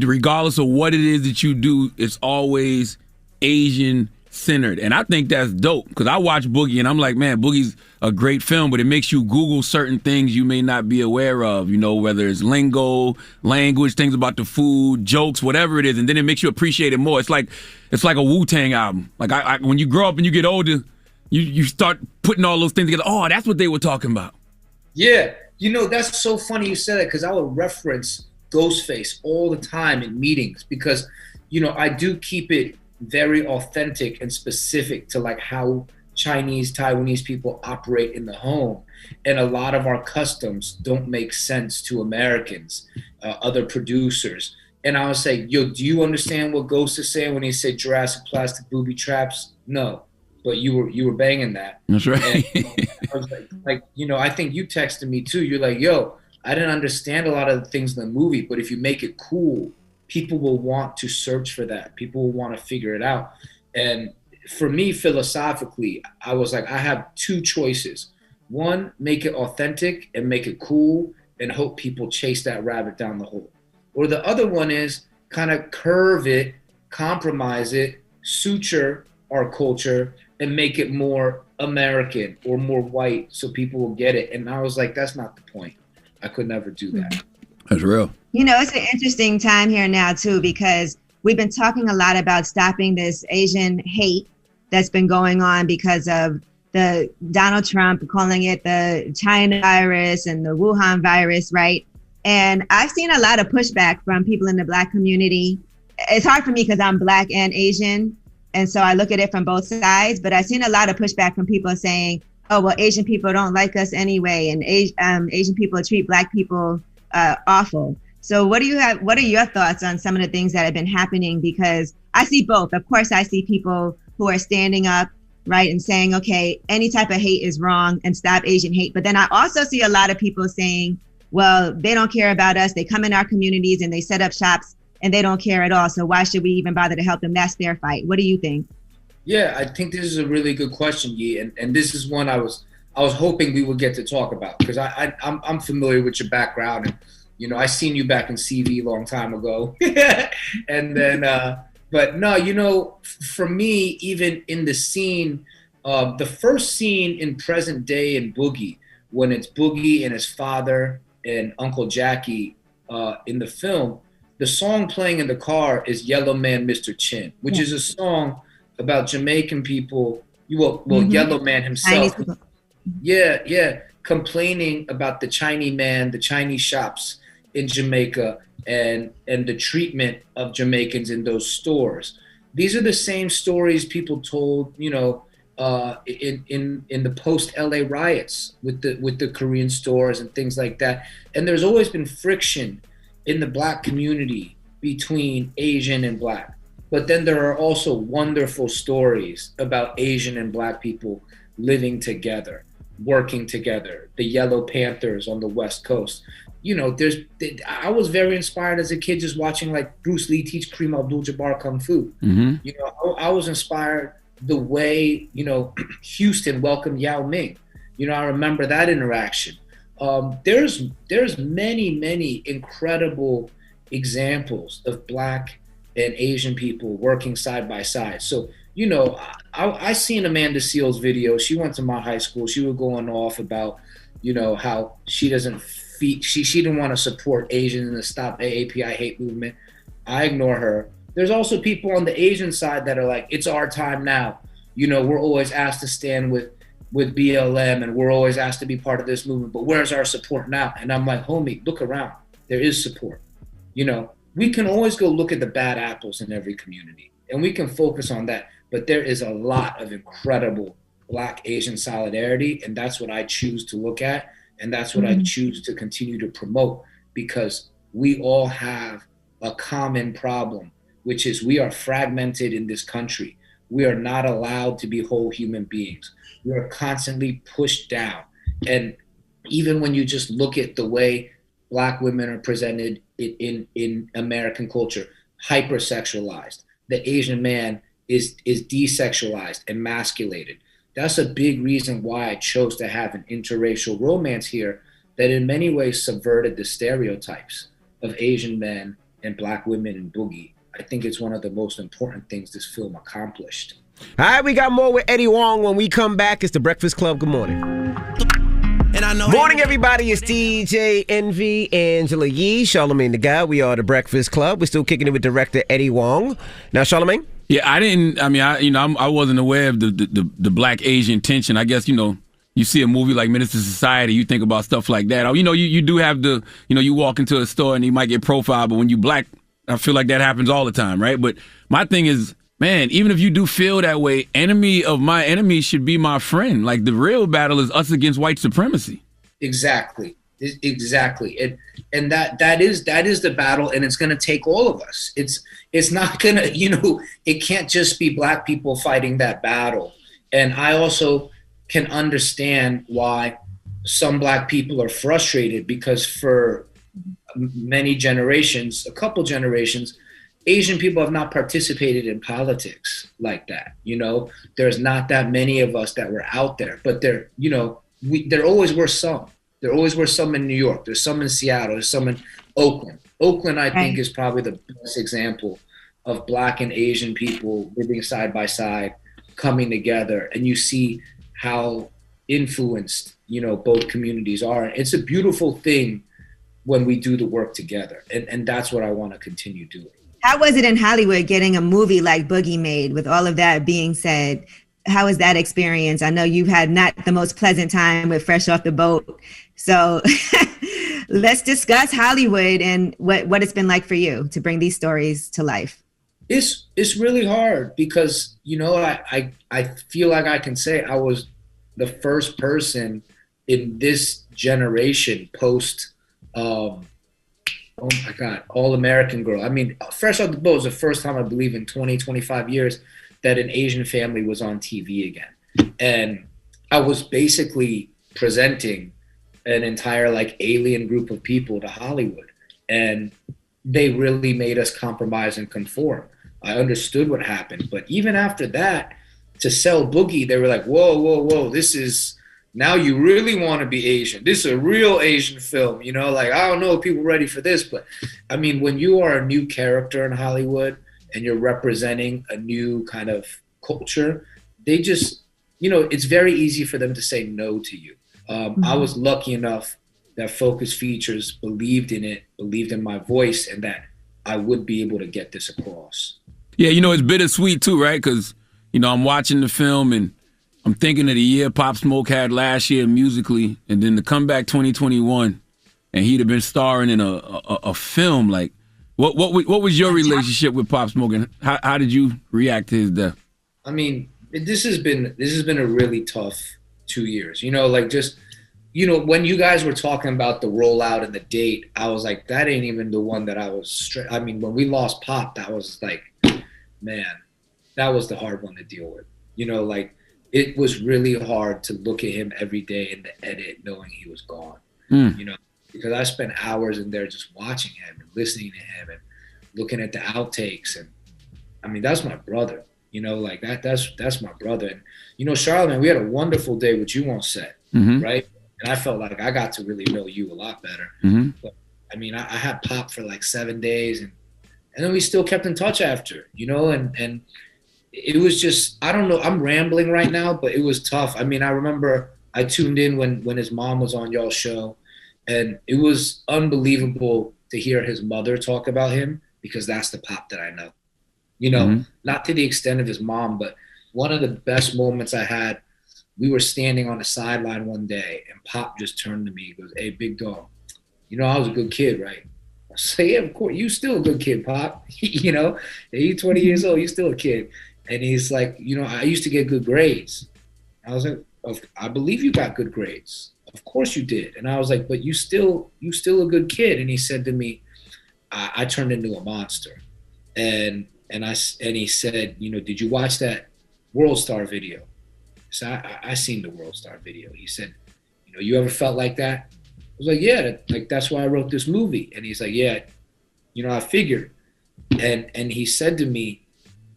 regardless of what it is that you do, it's always Asian centered, and I think that's dope because I watch Boogie and I'm like, man, Boogie's a great film, but it makes you Google certain things you may not be aware of, you know, whether it's lingo, language, things about the food, jokes, whatever it is, and then it makes you appreciate it more. It's like a Wu-Tang album. Like I when you grow up and you get older, you start putting all those things together. Oh, that's what they were talking about. Yeah, you know, that's so funny you said that because I would reference Ghostface all the time in meetings because, you know, I do keep it very authentic and specific to like how Chinese, Taiwanese people operate in the home. And a lot of our customs don't make sense to Americans, other producers. And I would say, yo, do you understand what Ghost is saying when he said Jurassic Plastic Booby Traps? No, but you were banging that. That's right. And I was like, you know, I think you texted me too. You're like, yo, I didn't understand a lot of the things in the movie, but if you make it cool, people will want to search for that. People will want to figure it out. And for me, philosophically, I was like, I have two choices. One, make it authentic and make it cool and hope people chase that rabbit down the hole. Or the other one is kind of curve it, compromise it, suture our culture and make it more American or more white so people will get it. And I was like, that's not the point. I could never do that. That's real. You know, it's an interesting time here now, too, because we've been talking a lot about stopping this Asian hate that's been going on because of the Donald Trump calling it the China virus and the Wuhan virus, right? And I've seen a lot of pushback from people in the Black community. It's hard for me because I'm Black and Asian. And so I look at it from both sides, but I've seen a lot of pushback from people saying, oh, well, Asian people don't like us anyway. And Asian people treat Black people awful. So what are your thoughts on some of the things that have been happening? Because I see both. Of course, I see people who are standing up, right, and saying, okay, any type of hate is wrong and stop Asian hate. But then I also see a lot of people saying, well, they don't care about us. They come in our communities and they set up shops and they don't care at all. So why should we even bother to help them? That's their fight. What do you think? Yeah, I think this is a really good question, Yi, and this is one I was hoping we would get to talk about because I'm familiar with your background and you know I seen you back in CV a long time ago, and then but no, you know, for me, even in the scene, the first scene in present day in Boogie, when it's Boogie and his father and Uncle Jackie in the film, the song playing in the car is Yellow Man, Mr. Chin, which is a song about Jamaican people, Yellow Man himself. Yeah, complaining about the Chinese man, the Chinese shops in Jamaica and the treatment of Jamaicans in those stores. These are the same stories people told, you know, in the post LA riots with the Korean stores and things like that. And there's always been friction in the Black community between Asian and Black. But then there are also wonderful stories about Asian and Black people living together, working together. The Yellow Panthers on the West Coast. You know, I was very inspired as a kid just watching like Bruce Lee teach Kareem Abdul-Jabbar Kung Fu. Mm-hmm. You know, I was inspired the way, you know, Houston welcomed Yao Ming. You know, I remember that interaction. There's many incredible examples of Black and Asian people working side by side. So, you know, I seen Amanda Seales' video. She went to my high school. She was going off about, you know, how she doesn't she didn't want to support Asians in the Stop AAPI hate movement. I ignore her. There's also people on the Asian side that are like, it's our time now. You know, we're always asked to stand with BLM and we're always asked to be part of this movement, but where's our support now? And I'm like, homie, look around. There is support. You know, we can always go look at the bad apples in every community and we can focus on that. But there is a lot of incredible Black Asian solidarity. And that's what I choose to look at. And that's what I choose to continue to promote because we all have a common problem, which is we are fragmented in this country. We are not allowed to be whole human beings. We are constantly pushed down. And even when you just look at the way Black women are presented in American culture, hypersexualized. The Asian man is desexualized, emasculated. That's a big reason why I chose to have an interracial romance here that in many ways subverted the stereotypes of Asian men and Black women in Boogie. I think it's one of the most important things this film accomplished. All right, we got more with Eddie Huang when we come back. It's the Breakfast Club. Good morning. Morning, everybody. It's DJ Envy, Angela Yee, Charlamagne the Guy. We are the Breakfast Club. We're still kicking it with director Eddie Huang. Now, Charlamagne? Yeah, I wasn't aware of the black Asian tension. I guess, you see a movie like Minister Society, you think about stuff like that. Or, you do have you walk into a store and you might get profiled, but when you black, I feel like that happens all the time, right? But my thing is, man, even if you do feel that way, enemy of my enemy should be my friend. Like, the real battle is us against white supremacy. Exactly. And that is the battle, and it's going to take all of us. It's not going to, it can't just be black people fighting that battle. And I also can understand why some black people are frustrated, because for many generations, a couple generations, Asian people have not participated in politics like that. There's not that many of us that were out there, but there always were some. There always were some in New York. There's some in Seattle. There's some in Oakland. Oakland, I think, is probably the best example of black and Asian people living side by side, coming together, and you see how influenced, both communities are. It's a beautiful thing when we do the work together, and that's what I want to continue doing. How was it in Hollywood getting a movie like Boogie made? With all of that being said, how was that experience? I know you've had not the most pleasant time with Fresh Off the Boat. So let's discuss Hollywood and what it's been like for you to bring these stories to life. It's really hard because, I feel like I can say I was the first person in this generation post, oh my God, All American Girl. I mean, Fresh Off the Boat was the first time, I believe, in 20, 25 years that an Asian family was on TV again. And I was basically presenting an entire alien group of people to Hollywood. And they really made us compromise and conform. I understood what happened. But even after that, to sell Boogie, they were like, whoa, this is, now you really want to be Asian. This is a real Asian film, I don't know if people are ready for this. But I mean, when you are a new character in Hollywood and you're representing a new kind of culture, they just, it's very easy for them to say no to you. I was lucky enough that Focus Features believed in it, believed in my voice, and that I would be able to get this across. Yeah, it's bittersweet too, right? Because, I'm watching the film and I'm thinking of the year Pop Smoke had last year musically, and then to come back 2021 and he'd have been starring in a film. Like, what was your relationship with Pop Smoke, and how did you react to his death? I mean, this has been a really tough 2 years. When you guys were talking about the rollout and the date, I was like, that ain't even the one that I was I mean, when we lost Pop, that was like, man, that was the hard one to deal with. It was really hard to look at him every day in the edit knowing he was gone. Because I spent hours in there just watching him and listening to him and looking at the outtakes. And I mean, that's my brother, that's my brother. And, Charlamagne, we had a wonderful day with you on set, right? And I felt like I got to really know you a lot better. But I mean, I had Pop for like 7 days and then we still kept in touch after, and it was just, I don't know, I'm rambling right now, but it was tough. I mean, I remember I tuned in when his mom was on y'all's show, and it was unbelievable to hear his mother talk about him, because that's the Pop that I know. Not to the extent of his mom, but one of the best moments I had, we were standing on the sideline one day and Pop just turned to me, he goes, "Hey, big dog, I was a good kid, right?" I said, "Yeah, of course, you still a good kid, Pop." You're 20 years old, you're still a kid. And he's like, "I used to get good grades." I was like, "I believe you got good grades. Of course you did." And I was like, "But you still a good kid." And he said to me, I turned into a monster. And he said, "Did you watch that World Star video?" So I seen the World Star video. He said, "You ever felt like that?" I was like, "Yeah, that's why I wrote this movie." And he's like, "Yeah, I figured." And he said to me,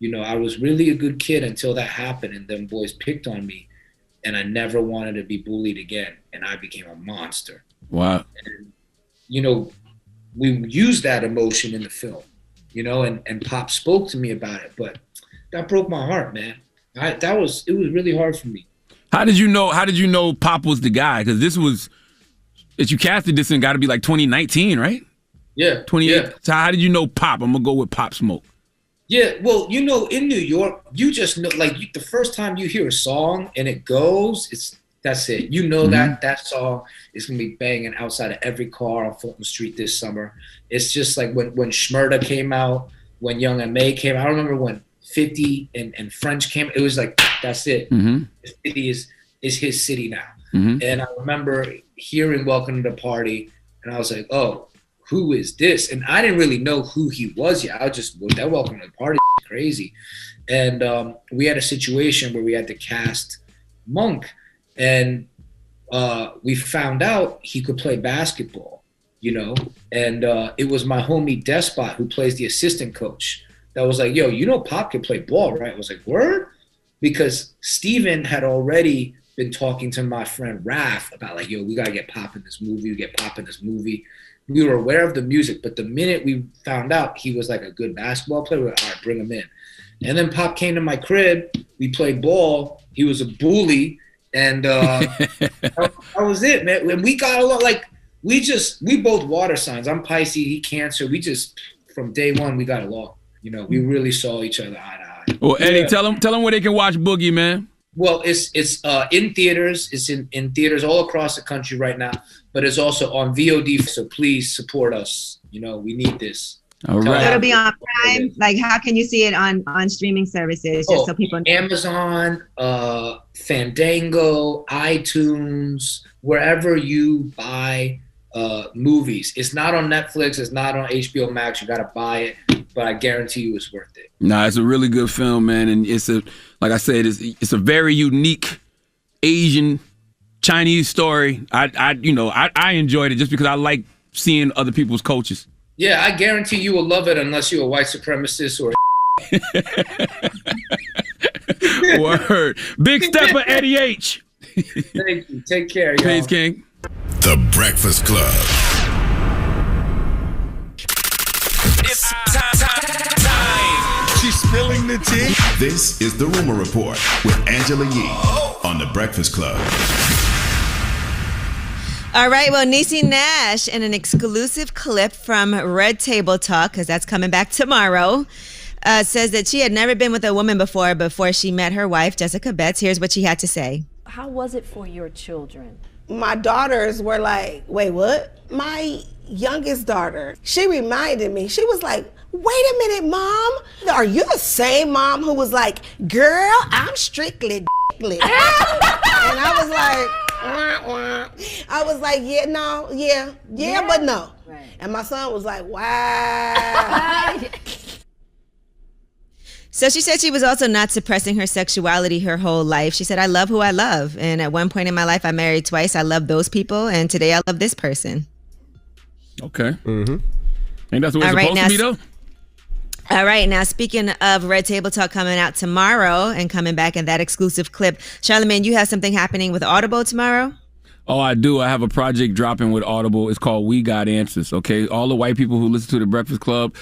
"I was really a good kid until that happened, and them boys picked on me, and I never wanted to be bullied again, and I became a monster." Wow. And, we used that emotion in the film, and Pop spoke to me about it, but that broke my heart, man. It was really hard for me. How did you know Pop was the guy? Because you casted this in got to be like 2019, right? Yeah. 28. Yeah. So how did you know Pop? I'm gonna go with Pop Smoke. Yeah, well, in New York, you just know, the first time you hear a song and it goes, that's it. You know that song is gonna be banging outside of every car on Fulton Street this summer. It's just like when Shmurda came out, when Young M.A. came out. I remember when 50 and French came. It was like, that's it. The city is his city now. And I remember hearing Welcome to the Party, and I was like, oh, who is this? And I didn't really know who he was yet. I just, that Welcome to the Party is crazy. And we had a situation where we had to cast Monk, and we found out he could play basketball, and it was my homie Despot, who plays the assistant coach, that was like, yo, Pop can play ball, right? I was like, word? Because Steven had already been talking to my friend Raph about like, yo, we got to get Pop in this movie. We were aware of the music, but the minute we found out he was like a good basketball player, we were like, all right, bring him in. And then Pop came to my crib. We played ball. He was a bully. And that was it, man. When we got along, like, we both water signs. I'm Pisces, he Cancer. We just, from day one, we got along. We really saw each other eye to eye. Well, Eddie, tell them where they can watch Boogie, man. Well, it's in theaters. It's in theaters all across the country right now, but it's also on VOD. So please support us. We need this. All right. It'll be on Prime. Like, how can you see it on streaming services? Just so people know. Amazon, Fandango, iTunes, wherever you buy movies. It's not on Netflix. It's not on HBO Max. You got to buy it, but I guarantee you it's worth it. Nah, it's a really good film, man, and like I said, it's a very unique Asian Chinese story. I enjoyed it just because I like seeing other people's cultures. Yeah, I guarantee you will love it unless you're a white supremacist or Word. Big stepper Eddie H. Thank you. Take care, y'all. Peace, King. The Breakfast Club. It's time. She's spilling the tea. This is the Rumor Report with Angela Yee on The Breakfast Club. All right, well, Niecy Nash in an exclusive clip from Red Table Talk, because that's coming back tomorrow, says that she had never been with a woman before she met her wife, Jessica Betts. Here's what she had to say. How was it for your children? My daughters were like, wait, what? My youngest daughter, she reminded me, she was like, wait a minute, Mom. Are you the same mom who was like, girl, I'm strictly d***ly? And I was like, I was like, yeah, but no. Right. And my son was like, wow. So she said she was also not suppressing her sexuality her whole life. She said, I love who I love. And at one point in my life, I married twice. I love those people. And today I love this person. Okay. Mm-hmm. Ain't that the way it's supposed to be, though? All right. Now, speaking of Red Table Talk coming out tomorrow and coming back in that exclusive clip, Charlamagne, you have something happening with Audible tomorrow? Oh, I do. I have a project dropping with Audible. It's called We Got Answers, okay? All the white people who listen to The Breakfast Club,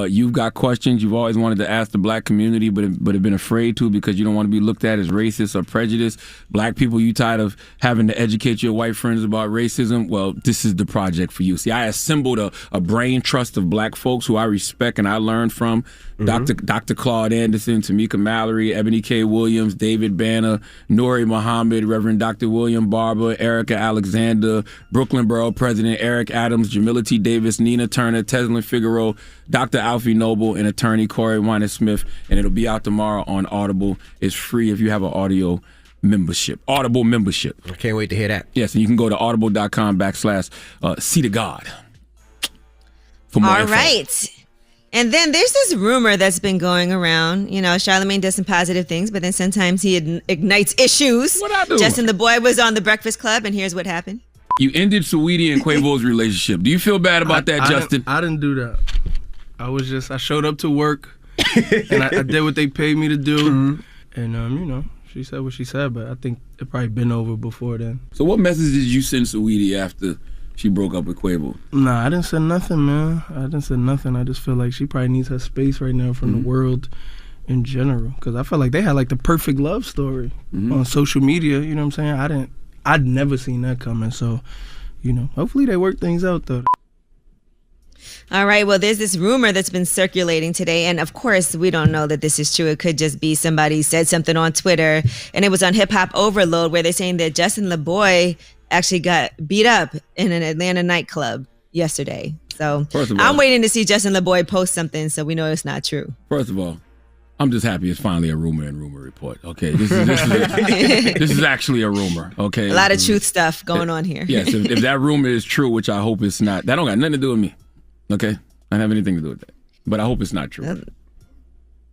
you've got questions you've always wanted to ask the black community but have been afraid to because you don't want to be looked at as racist or prejudiced. Black people, you tired of having to educate your white friends about racism? Well, this is the project for you. See, I assembled a brain trust of black folks who I respect and I learned from. Mm-hmm. Dr. Claude Anderson, Tamika Mallory, Ebony K. Williams, David Banner, Nori Muhammad, Reverend Dr. William Barber, Erica Alexander, Brooklyn Borough President Eric Adams, Jamila T. Davis, Nina Turner, Teslin Figueroa, Dr. Alfie Noble, and attorney Corey Weiner Smith. And it'll be out tomorrow on Audible. It's free if you have an audio membership. Audible membership. I can't wait to hear that. Yes, and you can go to audible.com/Seat of God for more info. All right. And then there's this rumor that's been going around. You know, Charlamagne does some positive things, but then sometimes he ignites issues. What I do? Justin the Boy was on The Breakfast Club, and here's what happened. You ended Saweetie and Quavo's relationship. Do you feel bad about that, Justin? I didn't do that. I showed up to work, and I did what they paid me to do. Mm-hmm. And, she said what she said, but I think it probably been over before then. So what message did you send Saweetie after she broke up with Quavo? Nah, I didn't say nothing, man. I didn't say nothing. I just feel like she probably needs her space right now from the world. in general, because I felt like they had like the perfect love story on social media. You know what I'm saying? I'd never seen that coming. So, you know, hopefully they work things out though. All right. Well, there's this rumor that's been circulating today. And of course, we don't know that this is true. It could just be somebody said something on Twitter. And it was on Hip Hop Overload where they're saying that Justin LaBoy actually got beat up in an Atlanta nightclub yesterday. So I'm waiting to see Justin LaBoy post something so we know it's not true. First of all, I'm just happy it's finally a rumor and rumor report. Okay, this is actually a rumor. Okay, a lot of truth stuff going on here. Yes, if that rumor is true, which I hope it's not, that don't got nothing to do with me. Okay, I don't have anything to do with that. But I hope it's not true.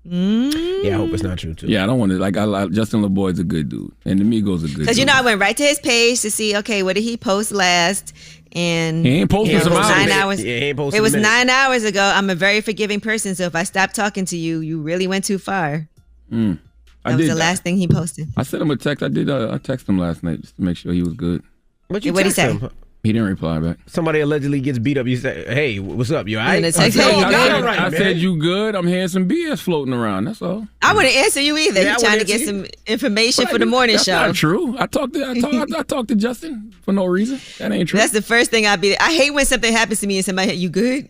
Yeah, I hope it's not true too. Yeah, I don't want to Justin LaBoy's a good dude, and the Migos a good dude. Because I went right to his page to see, okay, what did he post last? And he ain't posted some hours. 9 hours. Yeah, he ain't posted it was 9 hours ago. I'm a very forgiving person, so if I stop talking to you, you really went too far. That was the last thing he posted. I sent him a text. I texted him last night just to make sure he was good. What'd he say? He didn't reply back. Somebody allegedly gets beat up. You say, "Hey, what's up? You all right?" I said, "You good?" I'm hearing some BS floating around. That's all. I wouldn't answer you either. You're trying to get some information for the morning show. That's not true. I talked to Justin for no reason. That ain't true. That's the first thing I hate when something happens to me and somebody, "You good?"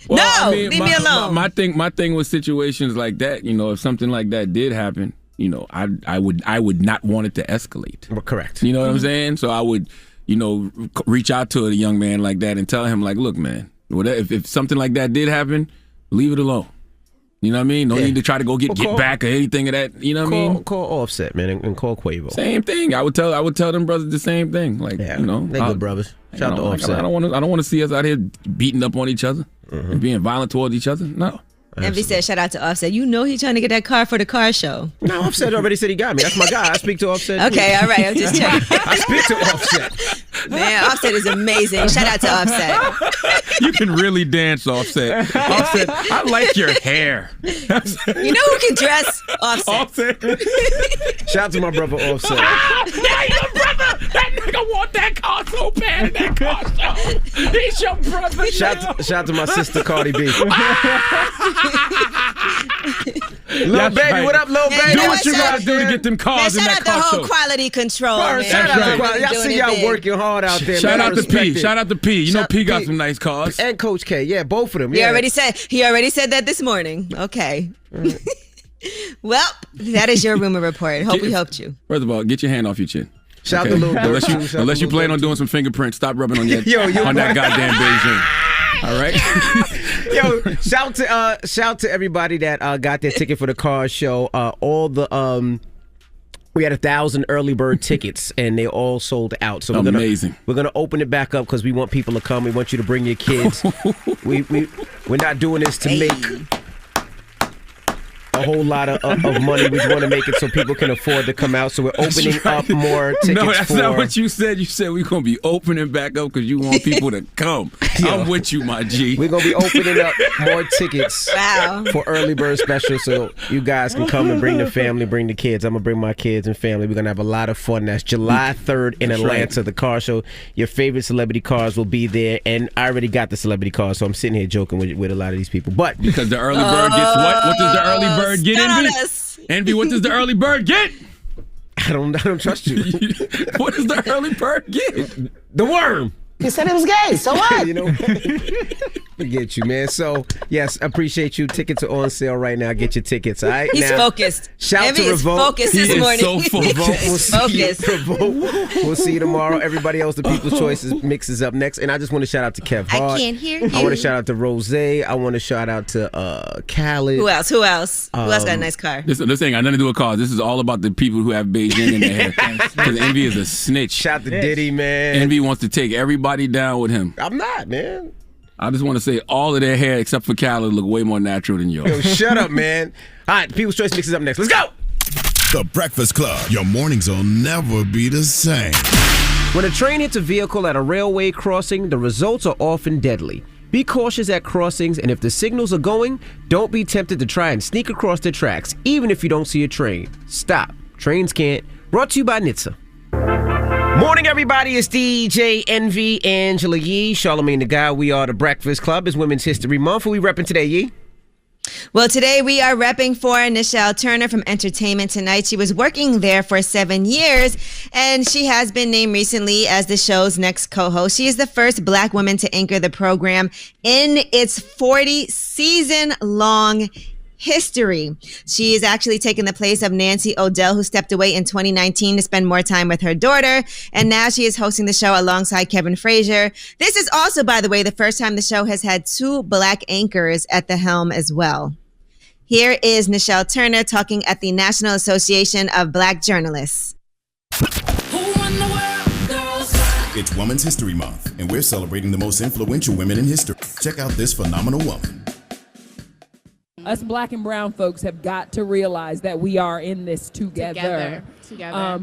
Well, no, leave me alone. My thing with situations like that, you know, if something like that did happen, you know, I would not want it to escalate. Well, correct. You know what I'm saying? So I would, you know, reach out to a young man like that and tell him, like, look, man, if something like that did happen, leave it alone. You know what I mean? No need to try to go get back or anything of that. You know what I mean? Call Offset, man, and call Quavo. Same thing. I would tell them brothers the same thing. Like, you know, they good brothers. Shout out to Offset. I don't want to see us out here beating up on each other and being violent towards each other. No. Envy said, shout out to Offset. You know he's trying to get that car for the car show. No, Offset already said he got me. That's my guy. I speak to Offset. Okay, all right. I'm just checking. I speak to Offset. Man, Offset is amazing. Shout out to Offset. You can really dance, Offset. Offset, I like your hair. You know who can dress? Offset. Shout out to my brother Offset. Yeah, your brother. That nigga want that car so bad in that car show. He's your brother. Shout out to my sister Cardi B. Lil Baby, what up, Lil Baby? Do what you gotta do to get them cars in that car show. Shout out the whole quality control. Shout out to quality. Y'all see y'all working hard out there. Shout out to P. Shout out to P. You know P got some nice cars. And Coach K. Yeah, both of them. He already said that this morning. Okay. Well, that is your rumor report. Hope we helped you. First of all, get your hand off your chin. Shout out to Lil Baby. Unless you plan on doing some fingerprints, stop rubbing on on that goddamn Beijing. All right. Yo, shout to everybody that got their ticket for the car show. We had 1,000 early bird tickets, and they all sold out. So we're gonna open it back up because we want people to come. We want you to bring your kids. We're not doing this to make a whole lot of money. We want to make it so people can afford to come out. So we're opening up more tickets. No, that's not what you said. You said we're going to be opening back up because you want people to come. I'm with you, my G. We're going to be opening up more tickets for early bird special so you guys can come and bring the family, bring the kids. I'm going to bring my kids and family. We're going to have a lot of fun. That's July 3rd in Atlanta, the car show. Your favorite celebrity cars will be there. And I already got the celebrity cars, so I'm sitting here joking with a lot of these people. But because the early bird gets what? What does the early bird get, Envy? Envy, what does the early bird get? I don't trust you. What does the early bird get? The worm. He said it was gay, so what? You know, forget you, man. So, yes, appreciate you. Tickets are on sale right now. Get your tickets, all right? He's focused. Shout to Revolt. Focused this morning. So We'll see you tomorrow. Everybody else, the People's Choices mix is up next. And I just want to shout out to Kev Hart. I can't hear you. I want to shout out to Rose. I want to shout out to Khaled. Who else? Who else got a nice car? This ain't got nothing to do with cars. This is all about the people who have Beijing in their hair. Because Envy is a snitch. Shout to Diddy, man. Envy wants to take everybody down with him. I'm not, man. I just want to say all of their hair except for Khaled look way more natural than yours. Yo, shut up, man. All right, People's Choice mixes up next. Let's go. The Breakfast Club. Your mornings will never be the same. When a train hits a vehicle at a railway crossing, the results are often deadly. Be cautious at crossings, and if the signals are going, don't be tempted to try and sneak across the tracks, even if you don't see a train. Stop. Trains can't. Brought to you by NHTSA. Morning, everybody. It's DJ Envy, Angela Yee, Charlamagne the Guy. We are the Breakfast Club. It's Women's History Month. Who we repping today, Yee? Well, today we are repping for Nichelle Turner from Entertainment Tonight. She was working there for 7 years, and she has been named recently as the show's next co-host. She is the first Black woman to anchor the program in its 40-season-long history. She is actually taking the place of Nancy O'Dell, who stepped away in 2019 to spend more time with her daughter. And now she is hosting the show alongside Kevin Frazier. This is also, by the way, the first time the show has had 2 Black anchors at the helm as well. Here is Nichelle Turner talking at the National Association of Black Journalists. It's Women's History Month, and we're celebrating the most influential women in history. Check out this phenomenal woman. Us Black and brown folks have got to realize that we are in this together.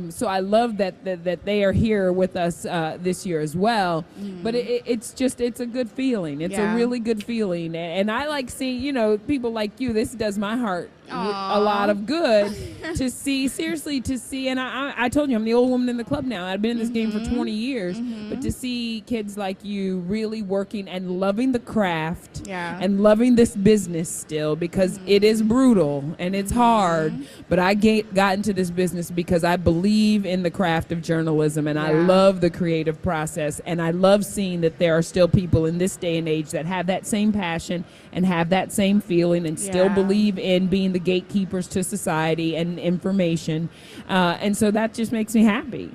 So I love that they are here with us this year as well. But it's a good feeling. It's a really good feeling, and I like seeing people like you. This does my heart a lot of good to see. And I told you I'm the old woman in the club now. I've been in this game for 20 years, but to see kids like you really working and loving the craft and loving this business still, because it is brutal and it's hard. But I got into this business because I believe in the craft of journalism, and I love the creative process, and I love seeing that there are still people in this day and age that have that same passion and have that same feeling and still believe in being the gatekeepers to society and information. And so that just makes me happy.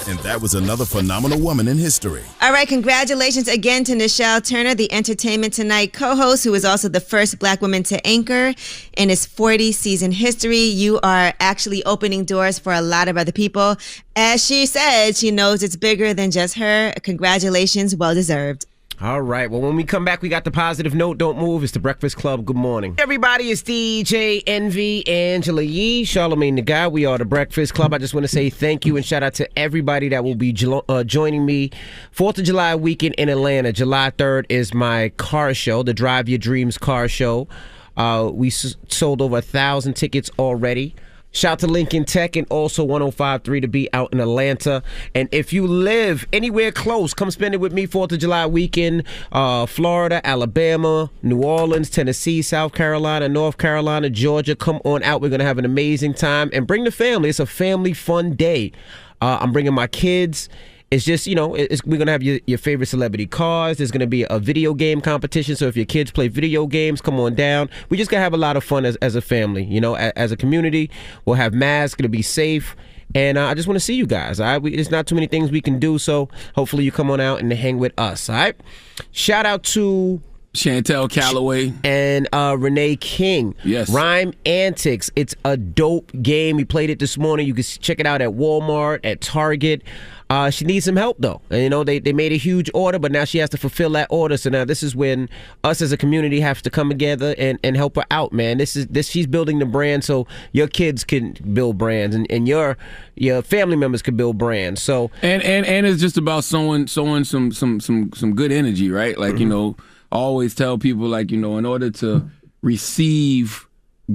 And that was another phenomenal woman in history. All right, congratulations again to Nichelle Turner, the Entertainment Tonight co-host, who is also the first Black woman to anchor in its 40-season history. You are actually opening doors for a lot of other people. As she said, she knows it's bigger than just her. Congratulations, well-deserved. All right. Well, when we come back, we got the positive note. Don't move. It's the Breakfast Club. Good morning. Everybody, it's DJ Envy, Angela Yee, Charlamagne the Guy. We are the Breakfast Club. I just want to say thank you and shout out to everybody that will be joining me 4th of July weekend in Atlanta. July 3rd is my car show, the Drive Your Dreams car show. We sold over 1,000 tickets already. Shout to Lincoln Tech and also 105.3 to be out in Atlanta. And if you live anywhere close, come spend it with me 4th of July weekend. Florida, Alabama, New Orleans, Tennessee, South Carolina, North Carolina, Georgia. Come on out. We're going to have an amazing time. And bring the family. It's a family fun day. I'm bringing my kids. It's just, we're going to have your favorite celebrity cars. There's going to be a video game competition. So if your kids play video games, come on down. We just going to have a lot of fun as a family, as a community. We'll have masks, going to be safe. And I just want to see you guys, all right? There's not too many things we can do. So hopefully you come on out and hang with us, all right? Shout out to Chantelle, Callaway, and Renee King. Yes. Rhyme Antics. It's a dope game. We played it this morning. You can check it out at Walmart, at Target. She needs some help though. And, they made a huge order, but now she has to fulfill that order. So now this is when us as a community have to come together and help her out, man. She's building the brand so your kids can build brands and your family members can build brands. So and it's just about sowing some good energy, right? Like, I always tell people, like, in order to receive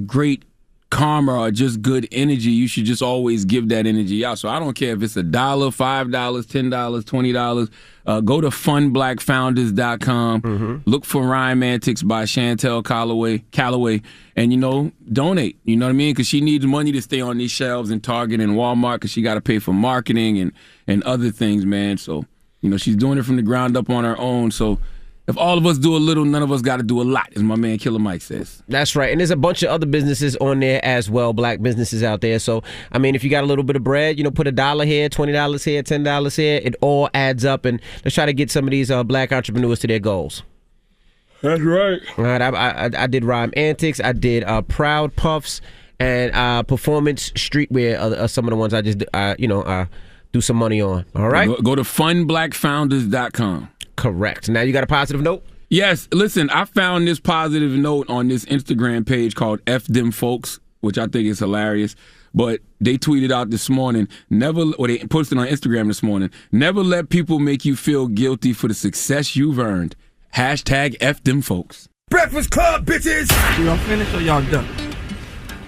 great karma or just good energy, you should just always give that energy out. So I don't care if it's $1, $5, $10, $20. Go to funblackfounders.com. Look for Rhyme Antics by Chantelle Callaway, and donate. You know what I mean? Because she needs money to stay on these shelves in Target and Walmart, because she got to pay for marketing and other things, man. So she's doing it from the ground up on her own. So if all of us do a little, none of us got to do a lot, as my man Killer Mike says. That's right. And there's a bunch of other businesses on there as well, Black businesses out there. So, if you got a little bit of bread, put $1 here, $20 here, $10 here. It all adds up. And let's try to get some of these Black entrepreneurs to their goals. That's right. All right. I did Rhyme Antics. I did Proud Puffs and Performance Streetwear are some of the ones I just, do some money on. All right. Go to funblackfounders.com. Correct. Now you got a positive note? Yes. Listen, I found this positive note on this Instagram page called F Them Folks, which I think is hilarious. But they tweeted out this morning, they posted on Instagram this morning, never let people make you feel guilty for the success you've earned. #F Them Folks. Breakfast Club, bitches! Y'all finished or y'all done?